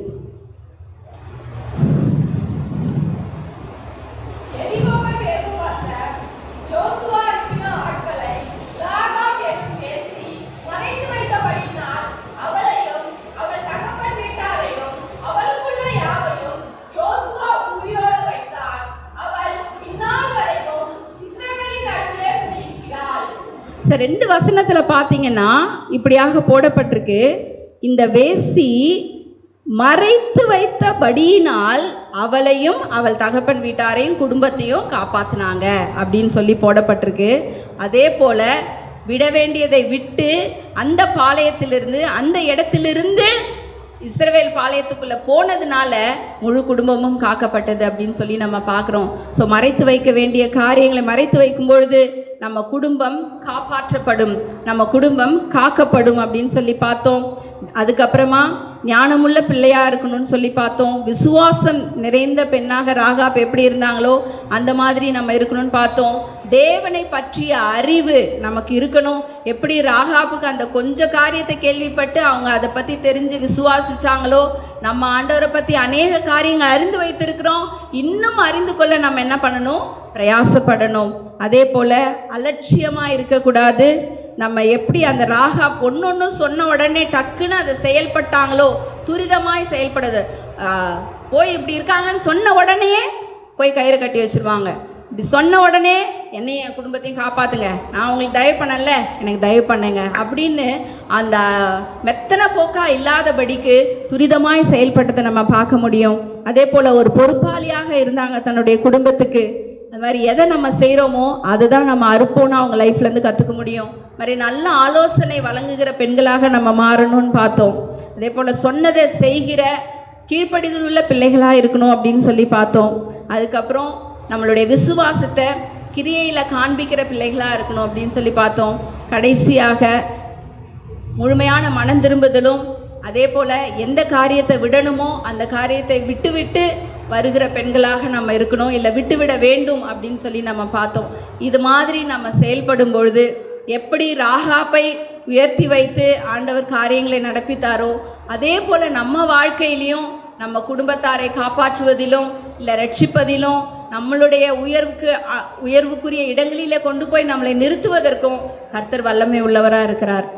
2 வசனத்தில் பார்த்தீங்கன்னா இப்படியாக போடப்பட்டிருக்கு, இந்த வேசி மறைத்து வைத்தபடியினால் அவளையும் அவள் தகப்பன் வீட்டாரையும் குடும்பத்தையும் காப்பாற்றினாங்க அப்படின்னு சொல்லி போடப்பட்டிருக்கு. அதே போல் விட வேண்டியதை விட்டு அந்த பாளையத்திலிருந்து, அந்த இடத்திலிருந்து இஸ்ரவேல் பாளையத்துக்குள்ளே போனதுனால முழு குடும்பமும் காக்கப்பட்டது அப்படின்னு சொல்லி நம்ம பார்க்குறோம். ஸோ மறைத்து வைக்க வேண்டிய காரியங்களை மறைத்து வைக்கும் பொழுது நம்ம குடும்பம் காப்பாற்றப்படும், நம்ம குடும்பம் காக்கப்படும் அப்படின்னு சொல்லி பார்த்தோம். அதுக்கப்புறமா ஞானமுள்ள பிள்ளையாக இருக்கணும்னு சொல்லி பார்த்தோம். விசுவாசம் நிறைந்த பெண்ணாக ராகாப் எப்படி இருந்தாங்களோ அந்த மாதிரி நம்ம இருக்கணும்னு பார்த்தோம். தேவனை பற்றிய அறிவு நமக்கு இருக்கணும். எப்படி ராகாப்புக்கு அந்த கொஞ்ச காரியத்தை கேள்விப்பட்டு அவங்க அதை பற்றி தெரிஞ்சு விசுவாசிச்சாங்களோ, நம்ம ஆண்டவரை பற்றி அநேக காரியங்கள் அறிந்து வைத்திருக்கிறோம். இன்னும் அறிந்து கொள்ள நம்ம என்ன பண்ணணும்? பிரயாசப்படணும். அதே போல் அலட்சியமாக இருக்கக்கூடாது. நம்ம எப்படி அந்த ராகாப் ஒன்று சொன்ன உடனே டக்குன்னு அதை செயல்பட்டாங்களோ, துரிதமாய் செயல்படுது. போய் இப்படி இருக்காங்கன்னு சொன்ன உடனே போய் கயிறு கட்டி வச்சுருவாங்க. இப்படி சொன்ன உடனே என்னையும் என் குடும்பத்தையும் காப்பாற்றுங்க, நான் உங்களுக்கு தயவு பண்ணல, எனக்கு தயவு பண்ணுங்க அப்படின்னு அந்த மெத்தனை போக்கா இல்லாதபடிக்கு துரிதமாய் செயல்பட்டதை நம்ம பார்க்க முடியும். அதே போல் ஒரு பொறுப்பாளியாக இருந்தாங்க தன்னுடைய குடும்பத்துக்கு. அது மாதிரி எதை நம்ம செய்கிறோமோ அதுதான் நம்ம அறுப்போன்னு அவங்க லைஃப்லேருந்து கற்றுக்க முடியும். மாதிரி நல்ல ஆலோசனை வழங்குகிற பெண்களாக நம்ம மாறணும்னு பார்த்தோம். அதே போல் சொன்னதை செய்கிற கீழ்ப்படிதல் உள்ள பிள்ளைகளாக இருக்கணும் அப்படின்னு சொல்லி பார்த்தோம். அதுக்கப்புறம் நம்மளுடைய விசுவாசத்தை கிரியையில் காண்பிக்கிற பிள்ளைகளாக இருக்கணும் அப்படின்னு சொல்லி பார்த்தோம். கடைசியாக முழுமையான மனம் திரும்புதலும், அதே போல் எந்த காரியத்தை விடணுமோ அந்த காரியத்தை விட்டு வருகிற பெண்களாக நம்ம இருக்கணும், இல்லை விட்டுவிட வேண்டும் அப்படின்னு சொல்லி நம்ம பார்த்தோம். இது மாதிரி நம்ம செயல்படும் பொழுது எப்படி ராகாப்பை உயர்த்தி வைத்து ஆண்டவர் காரியங்களை நடப்பித்தாரோ அதே போல் நம்ம வாழ்க்கையிலையும் நம்ம குடும்பத்தாரை காப்பாற்றுவதிலும் இல்லை ரட்சிப்பதிலும் நம்மளுடைய உயர்வுக்குரிய இடங்களிலே கொண்டு போய் நம்மளை நிறுத்துவதற்கும் கர்த்தர் வல்லமை உள்ளவராக இருக்கிறார்.